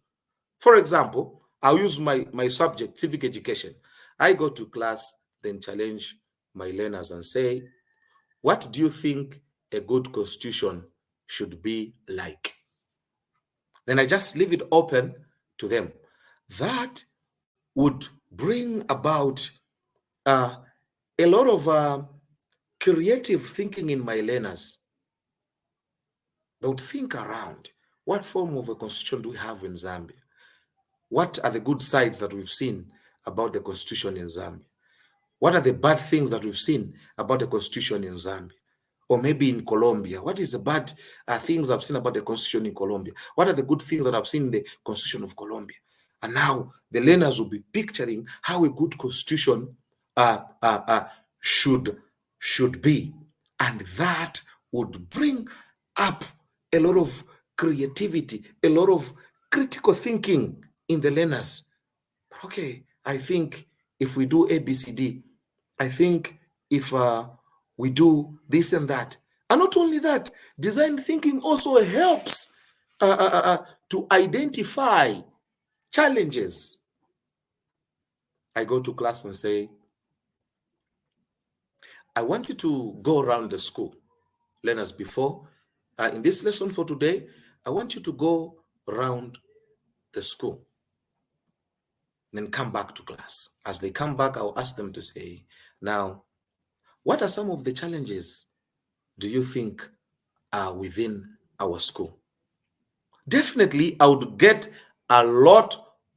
for example, I'll use my subject, civic education. I go to class, then challenge my learners and say, what do you think a good constitution should be like? Then I just leave it open to them. That would bring about a lot of creative thinking in my learners. They would think around, what form of a constitution do we have in Zambia? What are the good sides that we've seen about the constitution in Zambia? What are the bad things that we've seen about the constitution in Zambia? Or maybe in Colombia? What is the bad things I've seen about the constitution in Colombia? What are the good things that I've seen in the constitution of Colombia? And now the learners will be picturing how a good constitution should be. And that would bring up a lot of creativity, a lot of critical thinking in the learners. Okay, I think if we do ABCD, I think if we do this and that. And not only that, design thinking also helps to identify challenges. I go to class and say, I want you to go around the school, learners, before. In this lesson for today, I want you to go around the school, then come back to class. As they come back, I'll ask them to say, now, what are some of the challenges do you think are within our school? Definitely, I would get a lot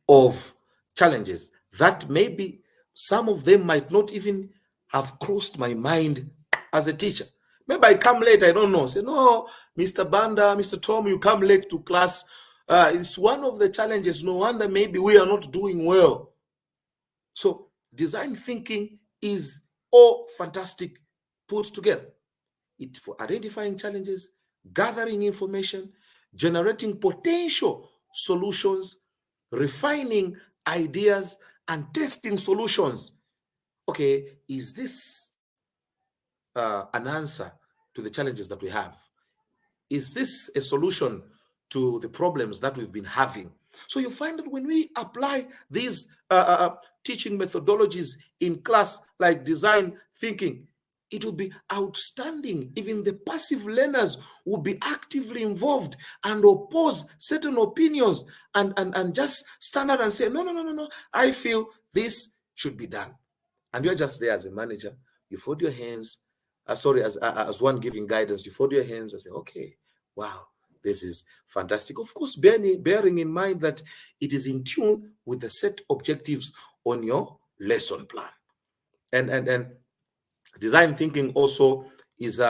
of challenges that maybe some of them might not even have crossed my mind as a teacher. Maybe I come late, I don't know. Say, no, Mr. Banda, Mr. Tom, you come late to class. It's one of the challenges. No wonder maybe we are not doing well. So design thinking is all fantastic put together. It's for identifying challenges, gathering information, generating potential solutions, refining ideas, and testing solutions. Okay, is this an answer to the challenges that we have? Is this a solution to the problems that we've been having? So you find that when we apply these teaching methodologies in class, like design thinking, it will be outstanding. Even the passive learners will be actively involved and oppose certain opinions and just stand out and say, no, I feel this should be done. And you're just there as a manager. You fold your hands, as one giving guidance, you fold your hands and say, okay, wow, this is fantastic. Of course, bearing in mind that it is in tune with the set objectives on your lesson plan. And design thinking also is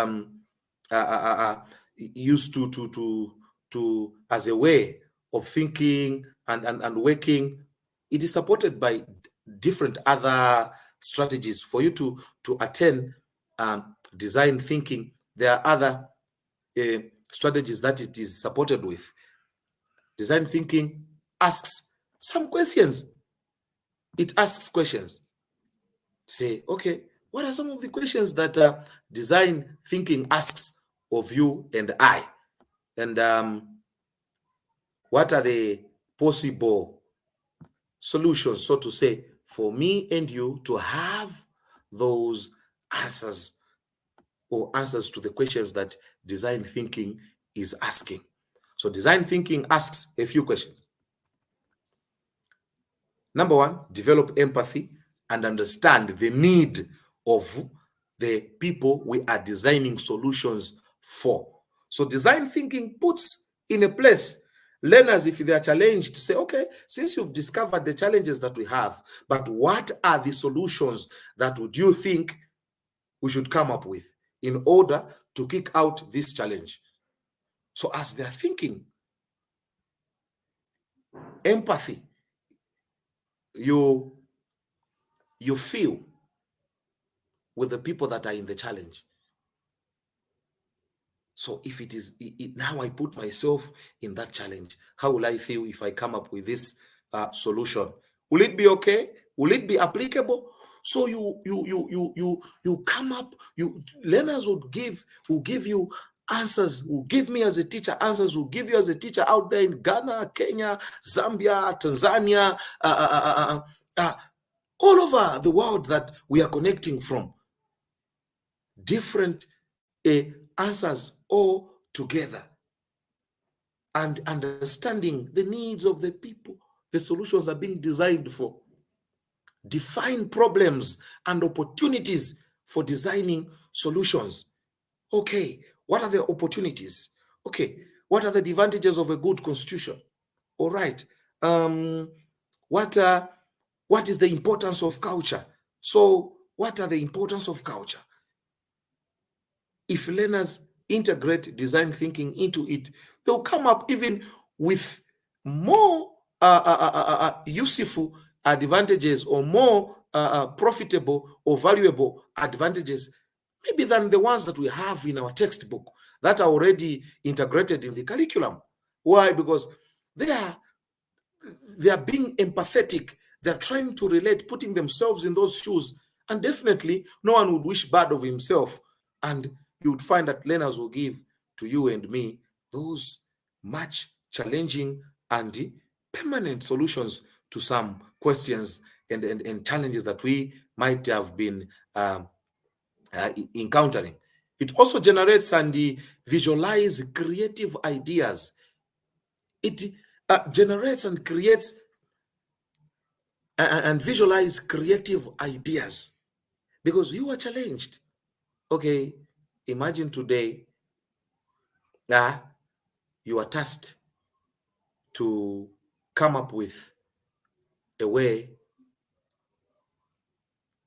used to as a way of thinking and working. It is supported by different other strategies. For you to attain design thinking, there are other strategies that it is supported with. Design thinking asks some questions. It asks questions. Say, okay, what are some of the questions that design thinking asks of you and I? And what are the possible solutions, so to say, for me and you to have those answers, or answers to the questions that design thinking is asking? So design thinking asks a few questions. Number one, develop empathy and understand the need of the people we are designing solutions for. So design thinking puts in a place learners, if they are challenged, to say, okay, since you've discovered the challenges that we have, but what are the solutions that would you think we should come up with in order to kick out this challenge? So as they're thinking, empathy, you feel with the people that are in the challenge. So if it is, now I put myself in that challenge, how will I feel if I come up with this solution? Will it be okay? Will it be applicable? So you come up, learners will give you answers, will give me as a teacher answers, will give you as a teacher out there in Ghana, Kenya, Zambia, Tanzania, all over the world that we are connecting from. Different answers all together, and understanding the needs of the people the solutions are being designed for. Define problems and opportunities for designing solutions. Okay, what are the opportunities? Okay, what are the advantages of a good constitution? All right. What is the importance of culture? So, what are the importance of culture? If learners integrate design thinking into it, they'll come up even with more useful advantages, or more profitable or valuable advantages, maybe than the ones that we have in our textbook that are already integrated in the curriculum. Why? Because they are being empathetic. They're trying to relate, putting themselves in those shoes. And definitely, no one would wish bad of himself. And you would find that learners will give to you and me those much challenging and permanent solutions to some questions and challenges that we might have been encountering. It also generates and visualize creative ideas. It generates and creates and visualize creative ideas, because you are challenged. Okay, imagine today you are tasked to come up with a way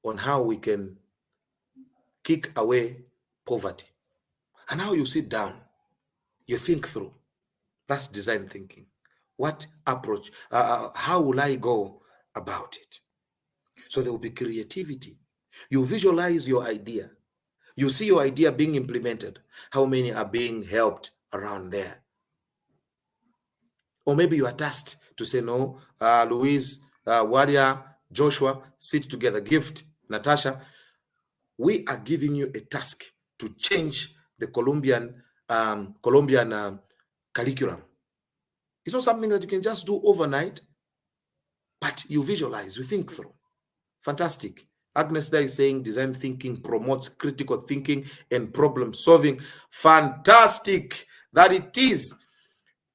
on how we can kick away poverty. And how you sit down, you think through. That's design thinking. What approach? How will I go about it? So there will be creativity. You visualize your idea. You see your idea being implemented. How many are being helped around there? Or maybe you are tasked to say, no, Louise, Wadia, Joshua, sit together. Gift, Natasha, we are giving you a task to change the Colombian curriculum. It's not something that you can just do overnight, but you visualize, you think through. Fantastic. Agnes there is saying design thinking promotes critical thinking and problem solving. Fantastic that it is.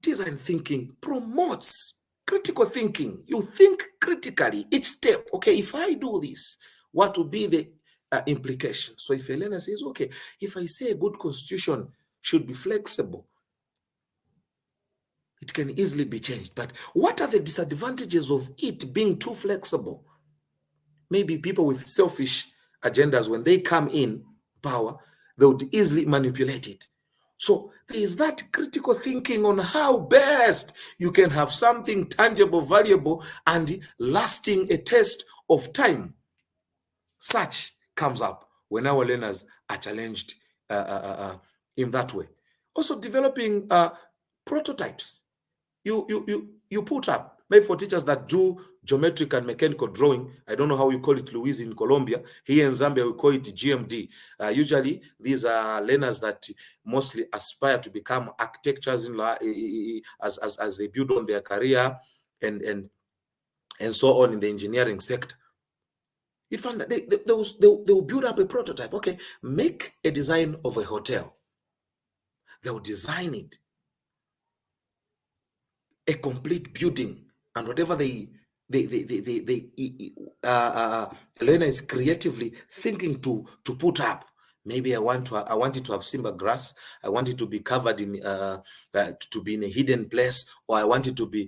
Design thinking promotes critical thinking. You think critically each step. Okay, if I do this, what will be the implication? So if a learner says, okay, if I say a good constitution should be flexible, it can easily be changed. But what are the disadvantages of it being too flexible? Maybe people with selfish agendas, when they come in power, they would easily manipulate it. So there is that critical thinking on how best you can have something tangible, valuable, and lasting a test of time. Such comes up when our learners are challenged in that way. Also developing prototypes. You put up, maybe for teachers that do geometric and mechanical drawing, I don't know how you call it, Louise, in Colombia. Here in Zambia, we call it GMD. Usually, these are learners that mostly aspire to become architects as they build on their career and so on in the engineering sector. You'd find that they will build up a prototype. Okay, make a design of a hotel. They'll design it, a complete building, and whatever the learner is creatively thinking to put up. Maybe I want it to have timber grass. I want it to be covered in to be in a hidden place, or I want it to be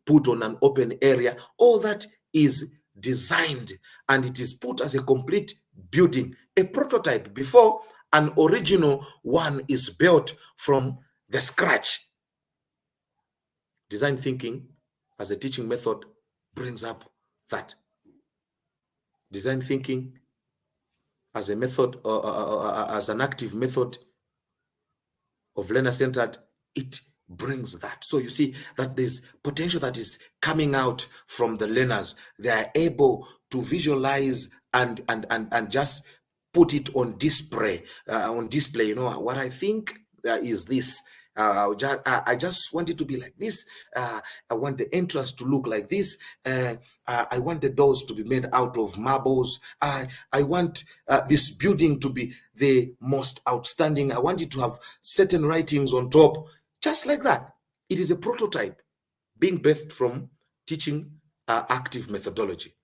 put on an open area. All that is designed, and it is put as a complete building, a prototype, before an original one is built from the scratch. Design thinking as a teaching method brings up that. Design thinking as a method, as an active method of learner-centered, it brings that. So you see that there's potential that is coming out from the learners. They are able to visualize and just put it on display. You know, what I think is this. I just want it to be like this. I want the entrance to look like this. I want the doors to be made out of marbles. I want this building to be the most outstanding. I want it to have certain writings on top, just like that. It is a prototype being birthed from teaching active methodology.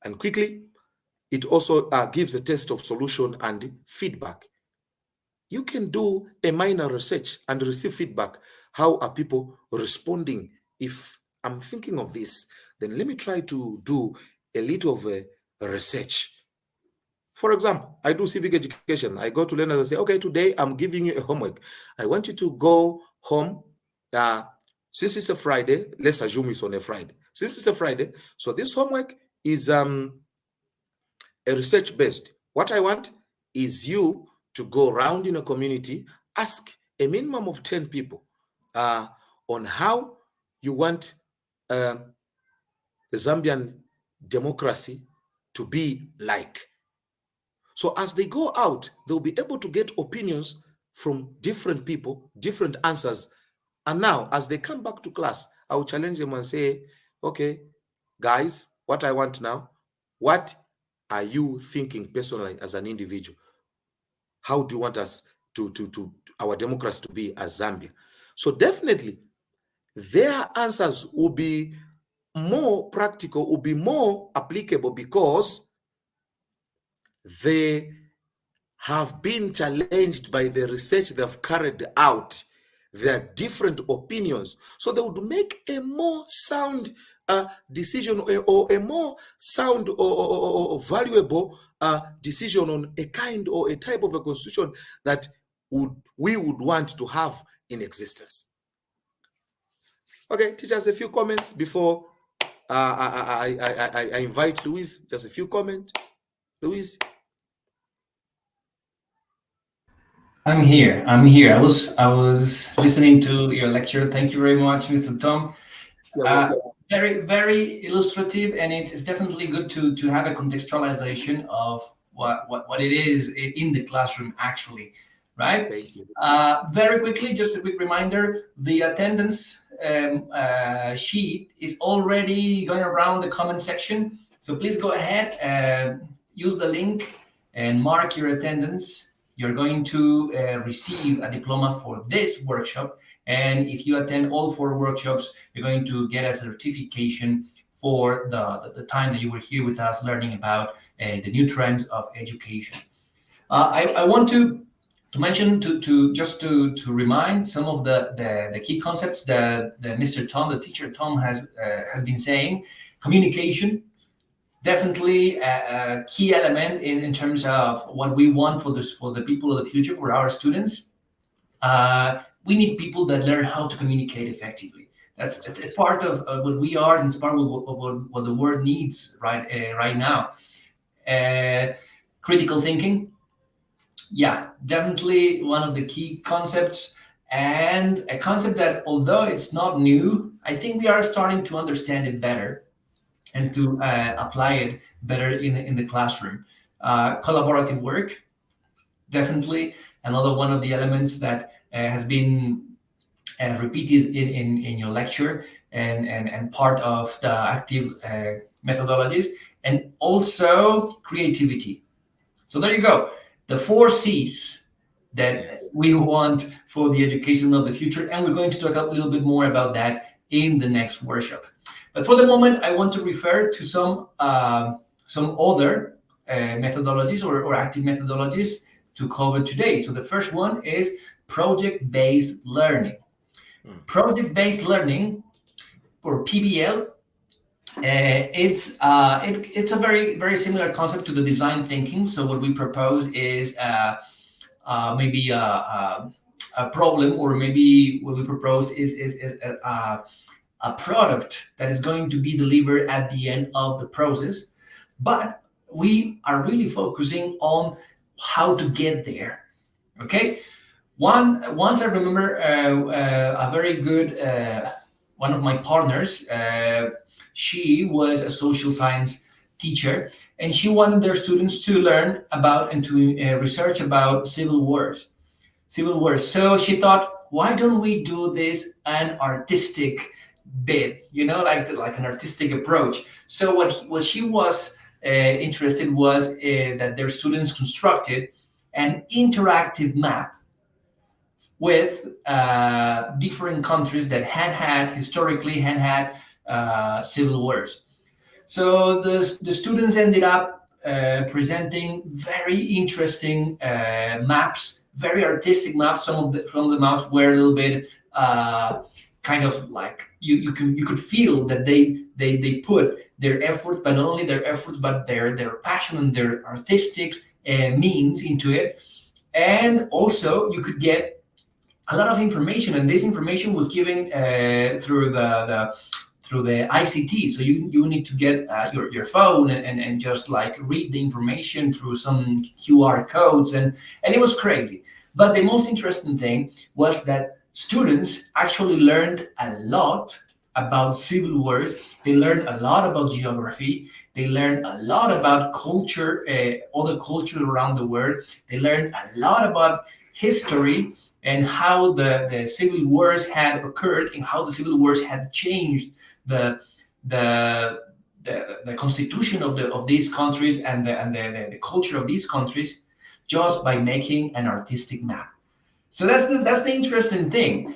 And quickly, it also gives a test of solution and feedback. You can do a minor research and receive feedback. How are people responding? If I'm thinking of this, then let me try to do a little of a research. For example, I do civic education. I go to learners and say, okay, today I'm giving you a homework. I want you to go home. Since it's a Friday, let's assume it's on a Friday. Since it's a Friday, so this homework is a research based. What I want is you to go around in a community, ask a minimum of 10 people on how you want the Zambian democracy to be like. So as they go out, they'll be able to get opinions from different people, different answers. And now, as they come back to class, I'll challenge them and say, okay, guys, what I want now, what are you thinking personally as an individual? How do you want us to our democracy to be as Zambia? So definitely, their answers will be more practical, will be more applicable because they have been challenged by the research they've carried out, their different opinions. So they would make a more sound decision or a more sound or valuable decision on a kind or a type of a constitution that we would want to have in existence. Okay, teachers, a few comments before I invite Louise. Just a few comments. Louise? I'm here. I was listening to your lecture. Thank you very much, Mr. Tom. Very, very illustrative, and it's definitely good to have a contextualization of what it is in the classroom actually, right? Thank you. Very quickly, just a quick reminder, the attendance sheet is already going around the comment section. So please go ahead, use the link and mark your attendance. You're going to receive a diploma for this workshop. And if you attend all 4 workshops, you're going to get a certification for the time that you were here with us learning about the new trends of education. I want to mention, to remind some of the key concepts that Mr. Tom, the teacher Tom, has been saying. Communication, definitely a key element in terms of what we want for the people of the future, for our students. We need people that learn how to communicate effectively. It's part of what we are, and it's part of what the world needs right now. Critical thinking, yeah, definitely one of the key concepts, and a concept that, although it's not new, I think we are starting to understand it better and to apply it better in the classroom. Collaborative work, definitely another one of the elements that has been repeated in your lecture and part of the active methodologies, and also creativity. So there you go, the 4 C's that we want for the education of the future, and we're going to talk a little bit more about that in the next workshop. But for the moment, I want to refer to some other methodologies or active methodologies to cover today. So the first one is project-based learning. Project-based learning, or PBL, it's a very, very similar concept to the design thinking. So what we propose is maybe a problem, or maybe what we propose is a product that is going to be delivered at the end of the process, but we are really focusing on how to get there. Okay. Once I remember a very good one of my partners. She was a social science teacher, and she wanted their students to learn about and to research about civil wars. So she thought, why don't we do this an artistic bit, like an artistic approach? So what she was interested was that their students constructed an interactive map with different countries that historically had civil wars. So the students ended up presenting very interesting maps, very artistic maps. Some of the maps were a little bit kind of like you could feel that they put their effort, but not only their efforts, but their passion and their artistic means into it. And also you could get a lot of information, and this information was given through the ICT. So you need to get your phone and just like read the information through some QR codes, and it was crazy. But the most interesting thing was that students actually learned a lot about civil wars. They learned a lot about geography. They learned a lot about culture, other cultures around the world. They learned a lot about history and how the civil wars had occurred and how the civil wars had changed the constitution of these countries and the culture of these countries, just by making an artistic map. So that's the interesting thing.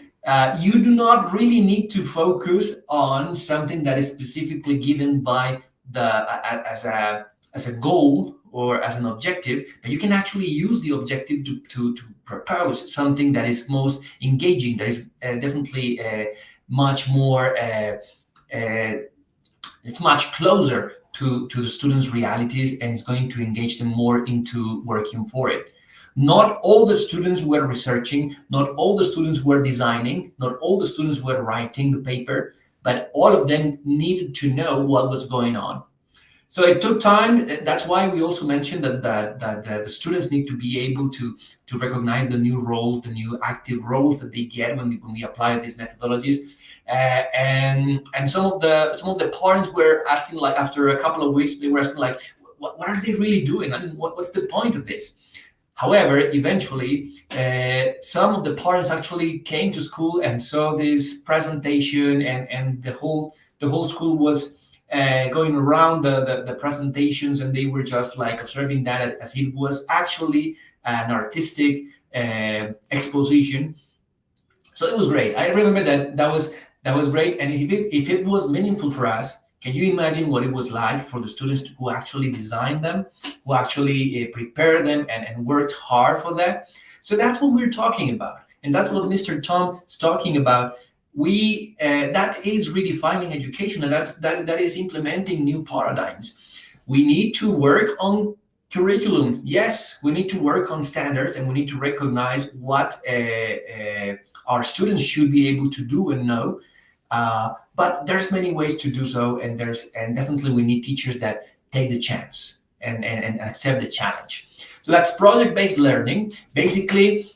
You do not really need to focus on something that is specifically given by as a goal or as an objective, but you can actually use the objective to propose something that is most engaging, that is definitely much more, it's much closer to the students' realities, and it's going to engage them more into working for it. Not all the students were researching, not all the students were designing, not all the students were writing the paper, but all of them needed to know what was going on. So it took time. That's why we also mentioned that the students need to be able to recognize the new roles, the new active roles that they get when we apply these methodologies. And some of the parents were asking, like after a couple of weeks, they were asking like, what are they really doing? I mean, what's the point of this? However, eventually, some of the parents actually came to school and saw this presentation, and the whole school was going around the presentations, and they were just like observing that as it was actually an artistic exposition. So it was great. I remember that was great. And if it was meaningful for us, can you imagine what it was like for the students who actually designed them, who actually prepared them and worked hard for that? So that's what we're talking about, and that's what Mr. Tom is talking about. That is redefining education, and that is implementing new paradigms. We need to work on curriculum. Yes, we need to work on standards, and we need to recognize what our students should be able to do and know. But there's many ways to do so, and definitely we need teachers that take the chance and accept the challenge. So that's project-based learning. Basically,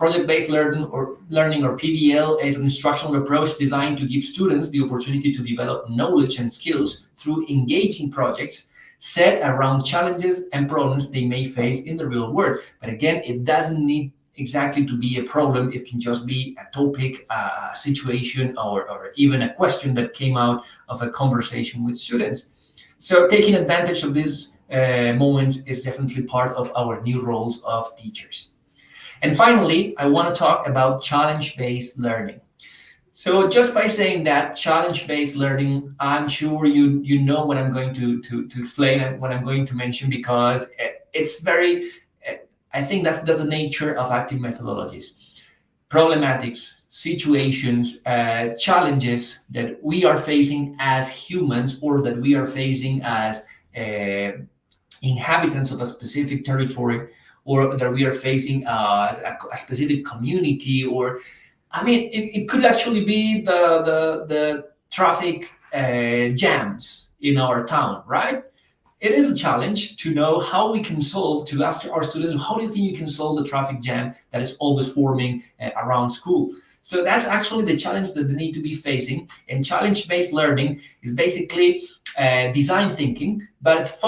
project-based learning or PBL is an instructional approach designed to give students the opportunity to develop knowledge and skills through engaging projects set around challenges and problems they may face in the real world. But again, it doesn't need exactly to be a problem. It can just be a topic, a situation, or even a question that came out of a conversation with students. So taking advantage of these moments is definitely part of our new roles of teachers. And finally, I want to talk about challenge-based learning. So just by saying that, challenge-based learning, I'm sure you know what I'm going to explain and what I'm going to mention, because it's very, I think that's the nature of active methodologies. Problematics, situations, challenges that we are facing as humans, or that we are facing as inhabitants of a specific territory, or that we are facing as a specific community, or I mean, it could actually be the traffic jams in our town, right? It is a challenge to know how we can to ask our students, how do you think you can solve the traffic jam that is always forming around school? So that's actually the challenge that they need to be facing. And challenge-based learning is basically design thinking, but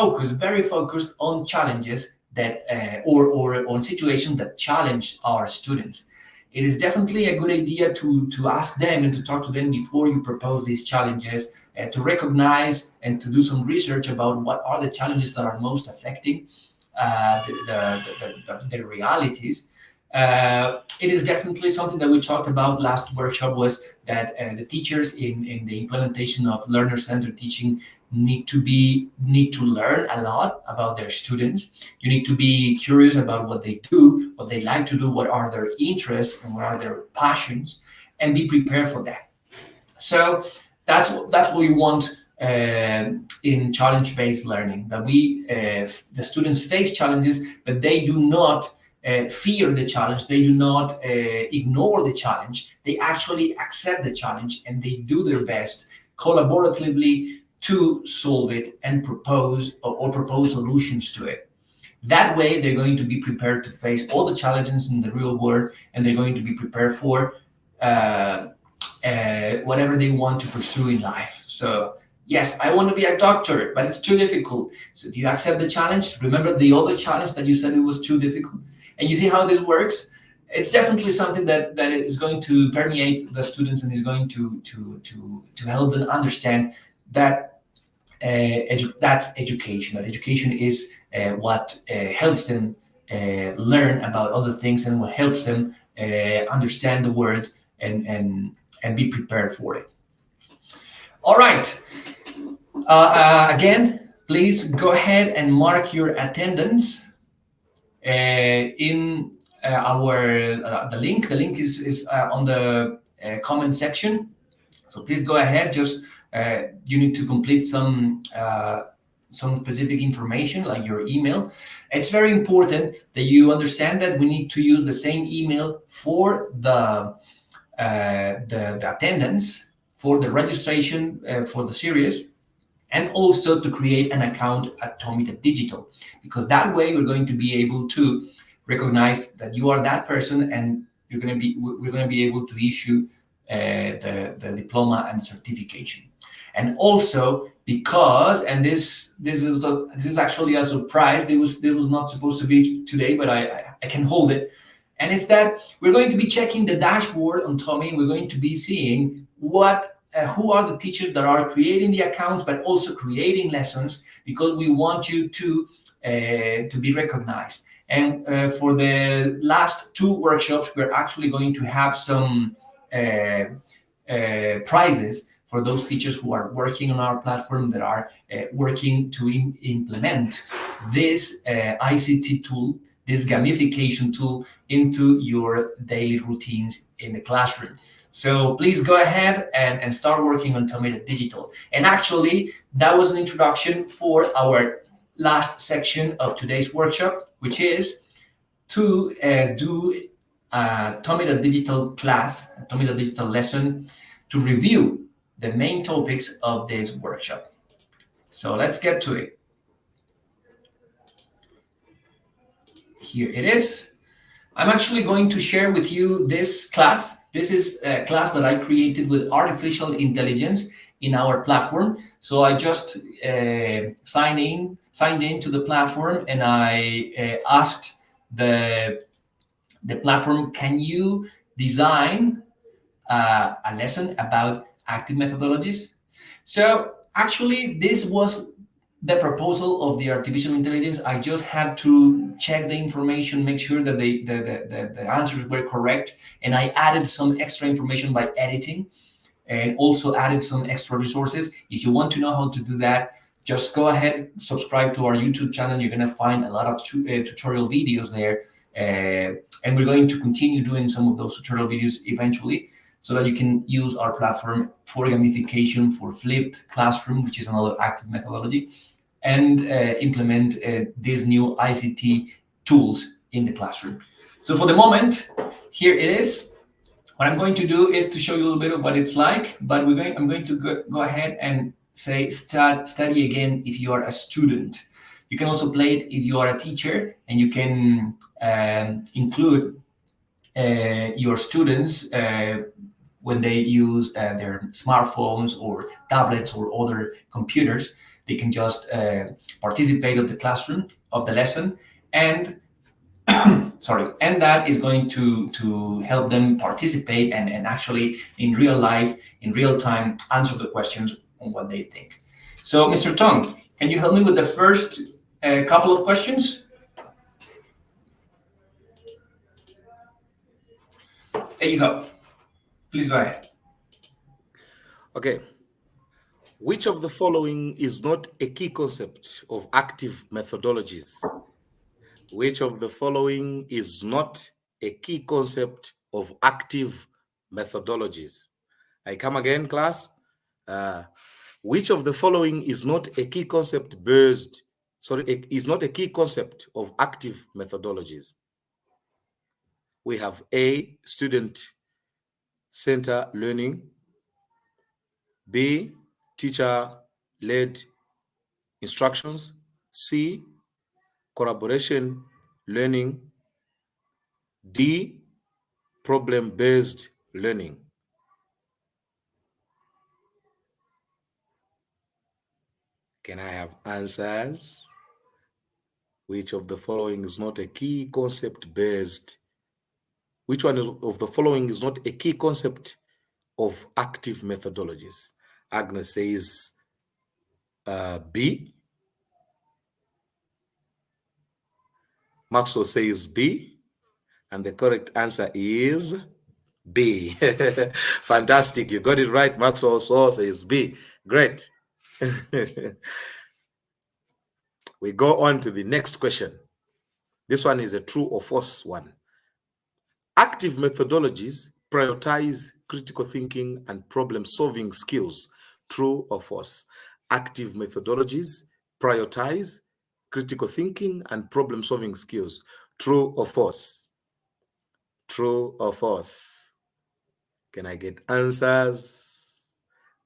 very focused on challenges that or on situations that challenge our students. it is definitely a good idea to ask them and to talk to them before you propose these challenges, to recognize and to do some research about what are the challenges that are most affecting the realities. It is definitely something that we talked about last workshop, was that the teachers in the implementation of learner-centered teaching need to learn a lot about their students. You need to be curious about what they do, what they like to do, what are their interests and what are their passions, and be prepared for that. So that's what we want in challenge-based learning, that the students face challenges, but they do not fear the challenge. They do not ignore the challenge. They actually accept the challenge and they do their best collaboratively to solve it and propose solutions to it. That way, they're going to be prepared to face all the challenges in the real world, and they're going to be prepared for whatever they want to pursue in life. So yes, I want to be a doctor, but it's too difficult. So do you accept the challenge? Remember the other challenge that you said it was too difficult? And you see how this works? It's definitely something that is going to permeate the students and is going to help them understand that that's education. That education is what helps them learn about other things, and what helps them understand the world and be prepared for it. All right. Again, please go ahead and mark your attendance in our the link. The link is on the comment section. So please go ahead. Just you need to complete some specific information like your email. It's very important that you understand that we need to use the same email for the attendance, for the registration for the series, and also to create an account at TOMi Digital, because that way we're going to be able to recognize that you are that person, and we're going to be able to issue the diploma and certification. And also because, and this is actually a surprise. This was not supposed to be today, but I can hold it. And it's that we're going to be checking the dashboard on TOMi. We're going to be seeing who are the teachers that are creating the accounts, but also creating lessons, because we want you to be recognized. And for the last two workshops, we're actually going to have some prizes for those teachers who are working on our platform, that are working to implement this ICT tool, this gamification tool, into your daily routines in the classroom. So please go ahead and start working on TOMi Digital. And actually, that was an introduction for our last section of today's workshop, which is to do a TOMi Digital class, a TOMi Digital lesson, to review the main topics of this workshop. So let's get to it. Here it is. I'm actually going to share with you this class. This is a class that I created with artificial intelligence in our platform. So I just signed in to the platform, and I asked the platform, can you design a lesson about active methodologies? So actually, this was the proposal of the artificial intelligence. I just had to check the information, make sure that the answers were correct, and I added some extra information by editing, and also added some extra resources. If you want to know how to do that, just go ahead, subscribe to our YouTube channel. You're going to find a lot of tutorial videos there, and we're going to continue doing some of those tutorial videos eventually, so that you can use our platform for gamification, for flipped classroom, which is another active methodology, and implement these new ICT tools in the classroom. So for the moment, here it is. What I'm going to do is to show you a little bit of what it's like, but I'm going to go ahead and say study again if you are a student. You can also play it if you are a teacher, and you can include your students when they use their smartphones or tablets or other computers. They can just participate of the classroom, of the lesson, and sorry, and that is going to help them participate and actually in real life, in real time, answer the questions on what they think. So, Mr. Tong, can you help me with the first couple of questions? There you go. Please go ahead. Okay. Which of the following is not a key concept of active methodologies? Which of the following is not a key concept of active methodologies? I come again, class. Which of the following is not a key concept is not a key concept of active methodologies? We have A, student-centered learning, B, teacher-led instructions, C, collaboration learning, D, problem-based learning. Can I have answers? Which of the following is not a key concept based? Which one of the following is not a key concept of active methodologies? Agnes says B. Maxwell says B. And the correct answer is B. Fantastic. You got it right. Maxwell also says B. Great. We go on to the next question. This one is a true or false one. Active methodologies prioritize critical thinking and problem-solving skills. True or false? Active methodologies prioritize critical thinking and problem-solving skills. True or false? True or false? Can I get answers?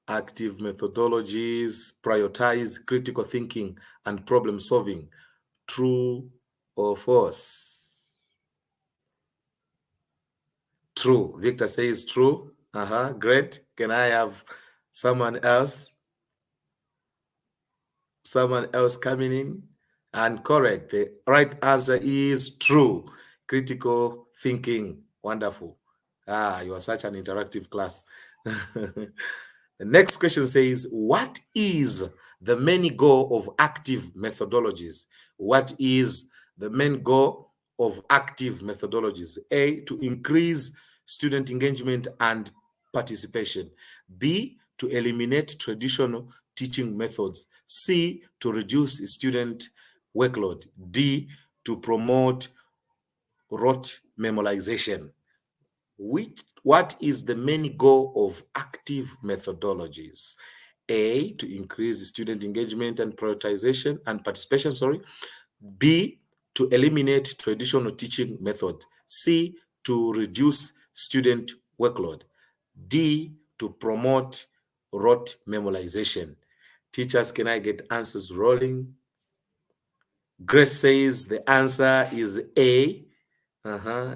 Active methodologies prioritize critical thinking and problem-solving. True or false? True. Victor says true. Great. Can I have someone else? Someone else coming in? And correct. The right answer is true. Critical thinking. Wonderful. You are such an interactive class. The next question says, what is the main goal of active methodologies? What is the main goal of active methodologies? A, to increase student engagement and participation. B, to eliminate traditional teaching methods. C, to reduce student workload. D, to promote rote memorization. What is the main goal of active methodologies? A, to increase student engagement and prioritization and participation, B, to eliminate traditional teaching method. C, to reduce student workload. D, to promote rote memorization. Teachers, can I get answers rolling? Grace says the answer is A.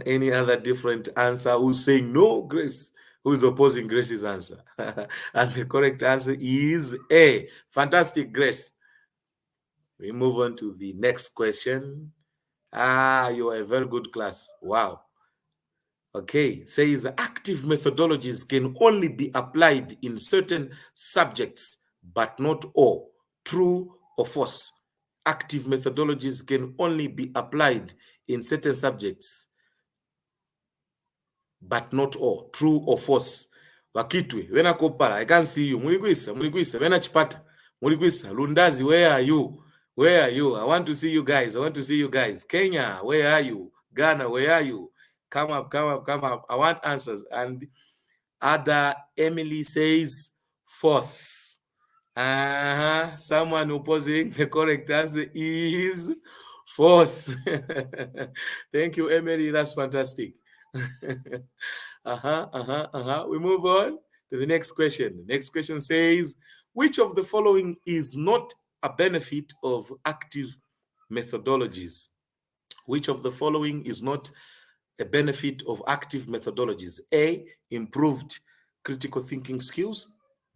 Any other different answer? Who's saying no, Grace? Who's opposing Grace's answer? And the correct answer is A. Fantastic, Grace. We move on to the next question. You are a very good class. Wow. Okay, says active methodologies can only be applied in certain subjects, but not all. True or false? Active methodologies can only be applied in certain subjects, but not all. True or false? Wakitwe, wena kopala, I can't see you. Muliguisa, wena chipata. Muliguisa, Lundazi, where are you? Where are you? I want to see you guys. Kenya, where are you? Ghana, where are you? Come up. I want answers. And Ada Emily says false. Someone opposing the correct answer is false. Thank you, Emily. That's fantastic. We move on to the next question. The next question says, which of the following is not a benefit of active methodologies? Which of the following is not a benefit of active methodologies? A, improved critical thinking skills.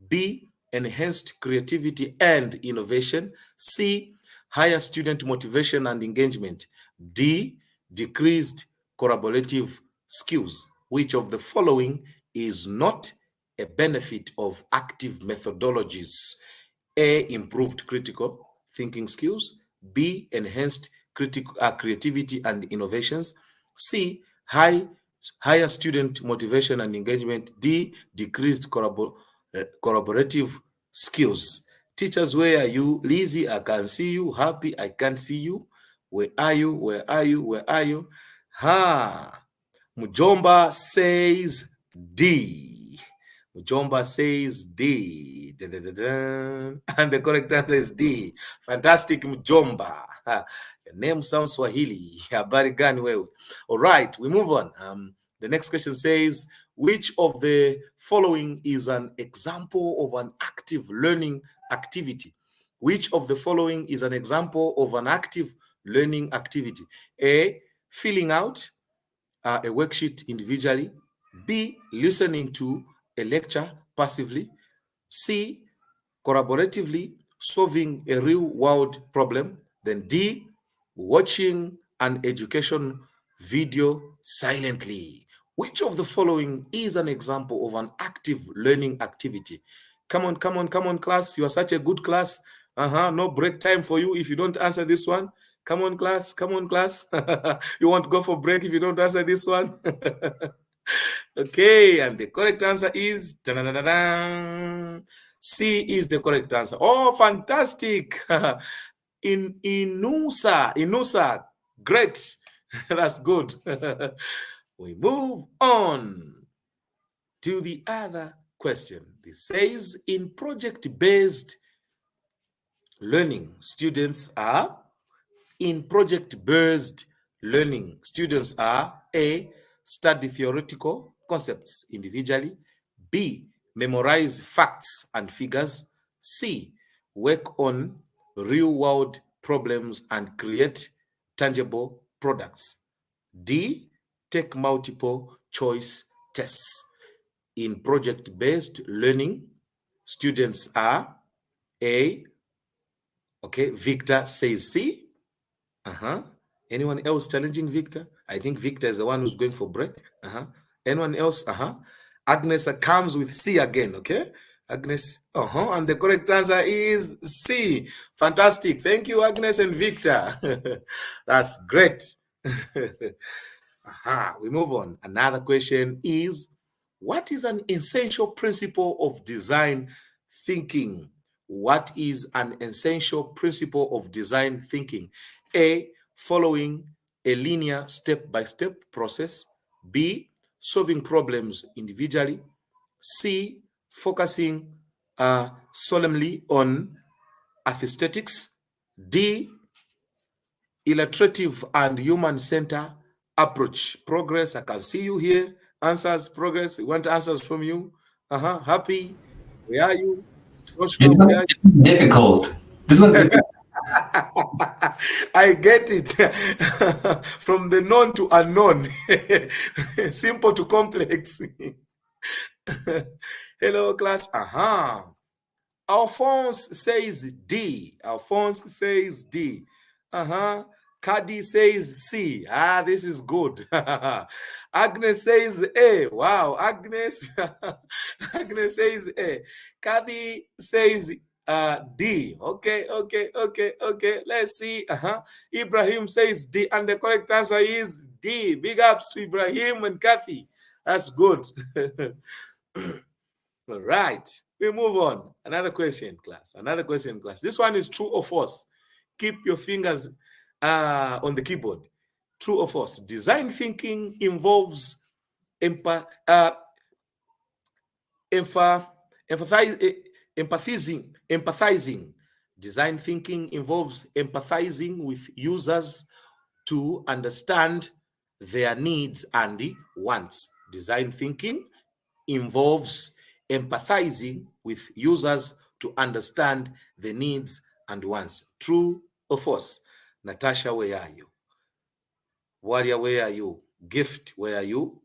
B, enhanced creativity and innovation. C, higher student motivation and engagement. D, decreased collaborative skills. Which of the following is not a benefit of active methodologies? A, improved critical thinking skills. B, enhanced creativity and innovations. C, higher student motivation and engagement. D, decreased collaborative skills. Teachers, where are you? Lizzie, I can see you. Happy, I can't see you. Where are you? Where are you? Where are you? Mujomba says D. Mujomba says D. Da, da, da, da. And the correct answer is D. Fantastic, Mujomba. Your name sounds Swahili. Habari gani wewe? All right, we move on. The next question says, which of the following is an example of an active learning activity? Which of the following is an example of an active learning activity? A, filling out a worksheet individually. B, listening to a lecture passively. C, collaboratively solving a real world problem. Then D, watching an education video silently. Which of the following is an example of an active learning activity? Come on, come on, come on, class. You are such a good class. No break time for you if you don't answer this one. Come on, class. Come on, class. You want to go for break if you don't answer this one? Okay, and the correct answer is C is the correct answer. Oh, fantastic. Inusa, great. That's good. We move on to the other question. This says, in project-based learning, students are A, study theoretical concepts individually. B, memorize facts and figures. C, work on real-world problems and create tangible products. D, take multiple choice tests. In project-based learning, students are A, okay, Victor says C. Anyone else challenging Victor? I think Victor is the one who's going for break. Anyone else? Agnes comes with C again, okay? Agnes, and the correct answer is C. Fantastic. Thank you, Agnes and Victor. That's great. We move on. Another question is, what is an essential principle of design thinking? What is an essential principle of design thinking? A, following a linear step-by-step process. B, solving problems individually. C, focusing solemnly on aesthetics. D, illustrative and human-centered approach. Progress, I can see you here. Answers, progress, we want answers from you. Happy, where are you? Joshua, where are you? Difficult. This one's difficult. I get it. From the known to unknown. Simple to complex. Hello, class. Alphonse says D. Alphonse says D. Kadi says C. This is good. Agnes says A. Wow, Agnes. Agnes says A. Kadi says D. Okay. Let's see. Ibrahim says D, and the correct answer is D. Big ups to Ibrahim and Kathy. That's good. All right, we move on. Another question, class. Another question, class. This one is true or false. Keep your fingers on the keyboard. True or false? Design thinking involves empathizing. Design thinking involves empathizing with users to understand their needs and wants. Design thinking involves empathizing with users to understand the needs and wants. True or false? Natasha, where are you? Warrior, where are you? Gift, where are you?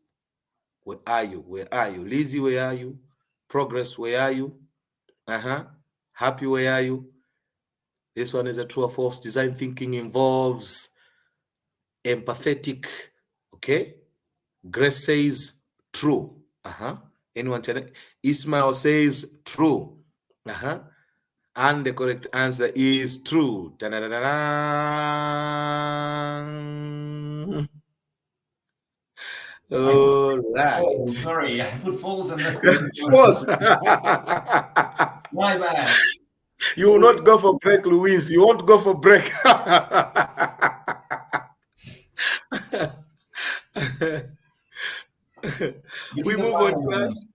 Where are you? Where are you? Lizzie, where are you? Progress, where are you? Happy, where are you? This one is a true or false. Design thinking involves empathetic. Okay. Grace says true. Anyone tell it? Ismail says true. And the correct answer is true. All Oh, right. sorry, I put false on the thing. False. My bad. You will not go for break, Louise. You won't go for break. This is We the move on, final class.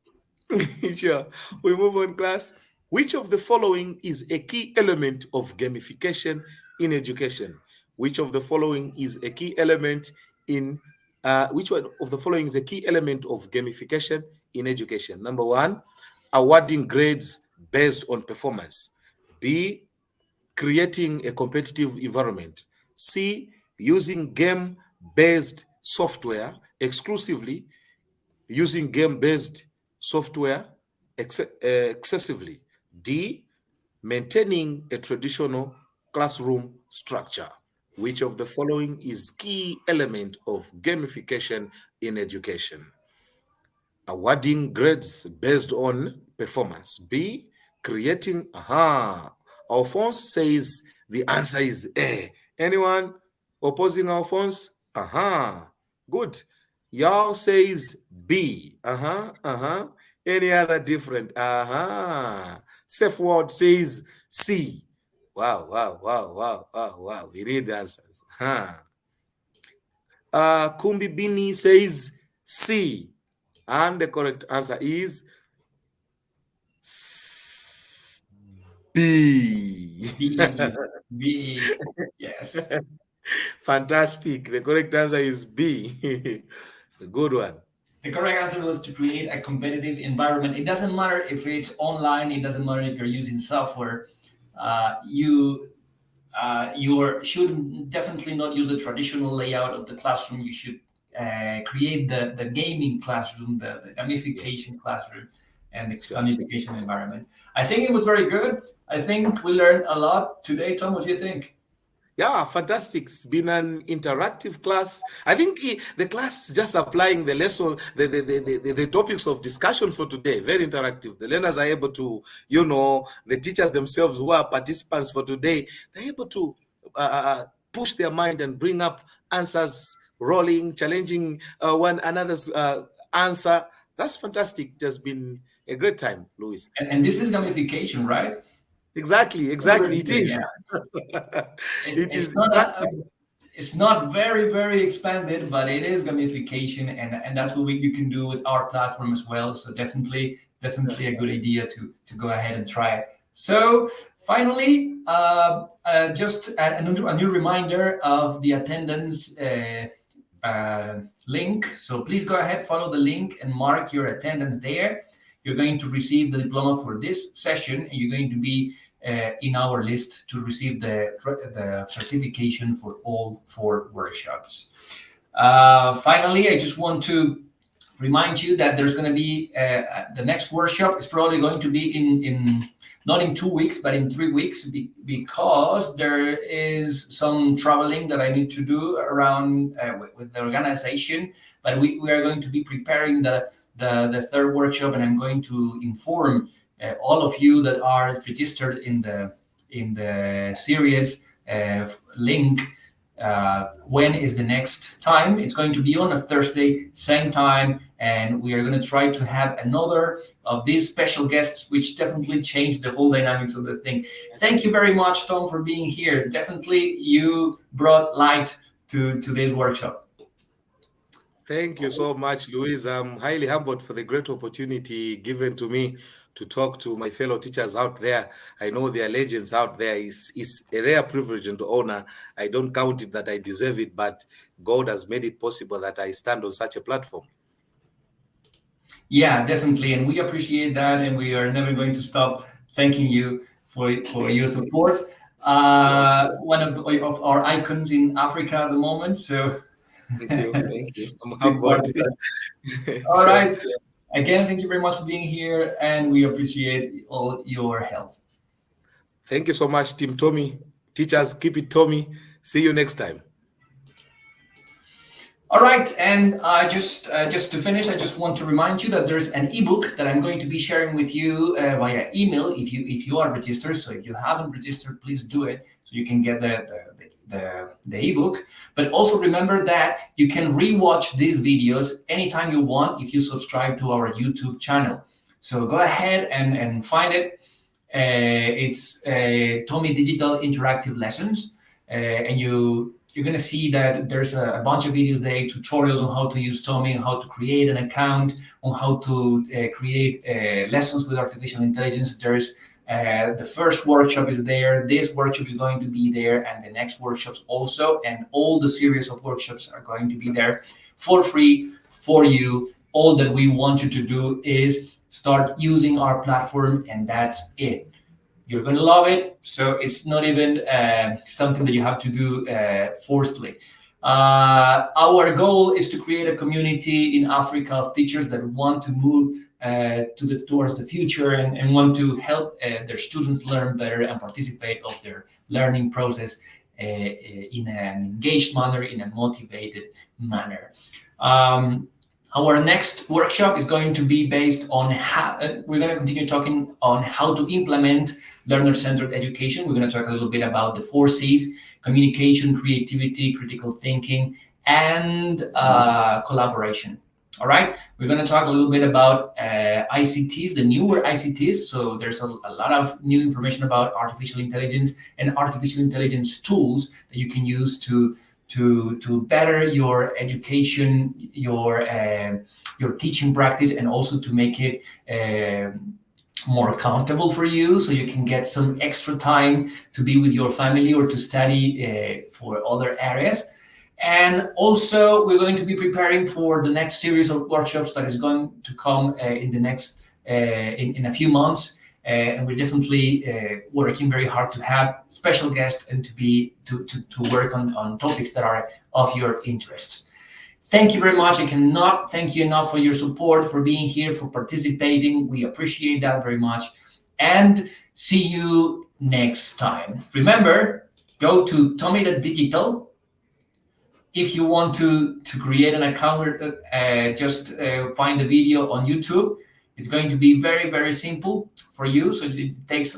one. Sure. We move on, class. Which of the following is a key element of gamification in education? Which of the following is a key element in which one of the following is a key element of gamification in education? Number one, awarding grades based on performance. B, creating a competitive environment. C, using game-based software exclusively, using game-based software excessively. D, maintaining a traditional classroom structure. Which of the following is key element of gamification in education? Awarding grades based on performance. B, creating, Alphonse says the answer is A. Anyone opposing Alphonse? Good. Y'all says B. Any other different? Safe word says C. Wow. We read the answers. Kumbi Bini says C. And the correct answer is B. B. Yes. Fantastic. The correct answer is B. A good one. The correct answer was to create a competitive environment. It doesn't matter if it's online. It doesn't matter if you're using software. You should definitely not use the traditional layout of the classroom. You should create the gaming classroom, the gamification classroom, and the gamification environment. I think it was very good. I think we learned a lot today. Tom, what do you think? Yeah, fantastic. It's been an interactive class. I think the class is just applying the lesson, the topics of discussion for today. Very interactive. The learners are able to, the teachers themselves who are participants for today, they're able to push their mind and bring up answers, rolling, challenging one another's answer. That's fantastic. It has been a great time, Luis. And this is gamification, right? Exactly. It is. Yeah. It's not very, very expanded, but it is gamification, and that's what you can do with our platform as well. So definitely a good idea to go ahead and try it. So finally, just a new reminder of the attendance link. So please go ahead, follow the link, and mark your attendance there. You're going to receive the diploma for this session, and you're going to be in our list to receive the certification for all 4 workshops. Finally, I just want to remind you that there's going to be the next workshop is probably going to be in not in 2 weeks, but in 3 weeks, because there is some traveling that I need to do around with the organization. But we are going to be preparing the 3rd workshop, and I'm going to inform all of you that are registered in the series link when is the next time. It's going to be on a Thursday, same time, and we are going to try to have another of these special guests, which definitely changed the whole dynamics of the thing. Thank you very much, Tom, for being here. Definitely you brought light to today's workshop. Thank you so much, Luis. I'm highly humbled for the great opportunity given to me to talk to my fellow teachers out there. I know there are legends out there. It's a rare privilege and honor. I don't count it that I deserve it, but God has made it possible that I stand on such a platform. Yeah, definitely. And we appreciate that. And we are never going to stop thanking you for your support. One of our icons in Africa at the moment. So Thank you. I'm humbled. All right. Again, thank you very much for being here, and we appreciate all your help. Thank you so much, Team TOMi. Teachers, keep it TOMi. See you next time. All right, and just to finish, I just want to remind you that there's an ebook that I'm going to be sharing with you via email if you are registered. So if you haven't registered, please do it so you can get the ebook. But also remember that you can rewatch these videos anytime you want if you subscribe to our YouTube channel. So go ahead and find it. It's TOMi Digital Interactive Lessons, and you're going to see that there's a bunch of videos there, tutorials on how to use TOMi, on how to create an account, on how to create lessons with artificial intelligence. There's the first workshop is there, this workshop is going to be there, and the next workshops also, and all the series of workshops are going to be there for free for you. All that we want you to do is start using our platform, and that's it. You're going to love it. So it's not even something that you have to do forcefully. Our goal is to create a community in Africa of teachers that want to move towards the future and want to help their students learn better and participate of their learning process in an engaged manner, in a motivated manner. Our next workshop is going to be based on how we're going to continue talking on how to implement learner-centered education. We're going to talk a little bit about the 4 C's: communication, creativity, critical thinking, and collaboration. All right. We're going to talk a little bit about ICTs, the newer ICTs. So there's a lot of new information about artificial intelligence and artificial intelligence tools that you can use to better your education, your teaching practice, and also to make it more accountable for you, so you can get some extra time to be with your family or to study for other areas. And also, we're going to be preparing for the next series of workshops that is going to come in the next in a few months. And we're definitely working very hard to have special guests and to work on topics that are of your interest. Thank you very much. I cannot thank you enough for your support, for being here, for participating. We appreciate that very much. And see you next time. Remember, go to TOMi Digital. If you want to create an account, just find the video on YouTube. It's going to be very, very simple for you. So it takes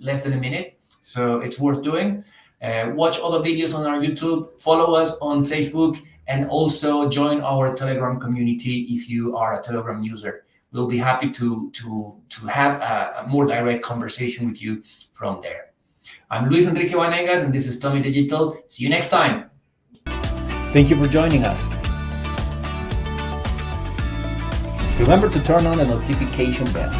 less than a minute. So it's worth doing. Watch other videos on our YouTube. Follow us on Facebook. And also join our Telegram community if you are a Telegram user. We'll be happy to have a more direct conversation with you from there. I'm Luis Enrique Vanegas, and this is TOMi Digital. See you next time. Thank you for joining us. Remember to turn on the notification bell.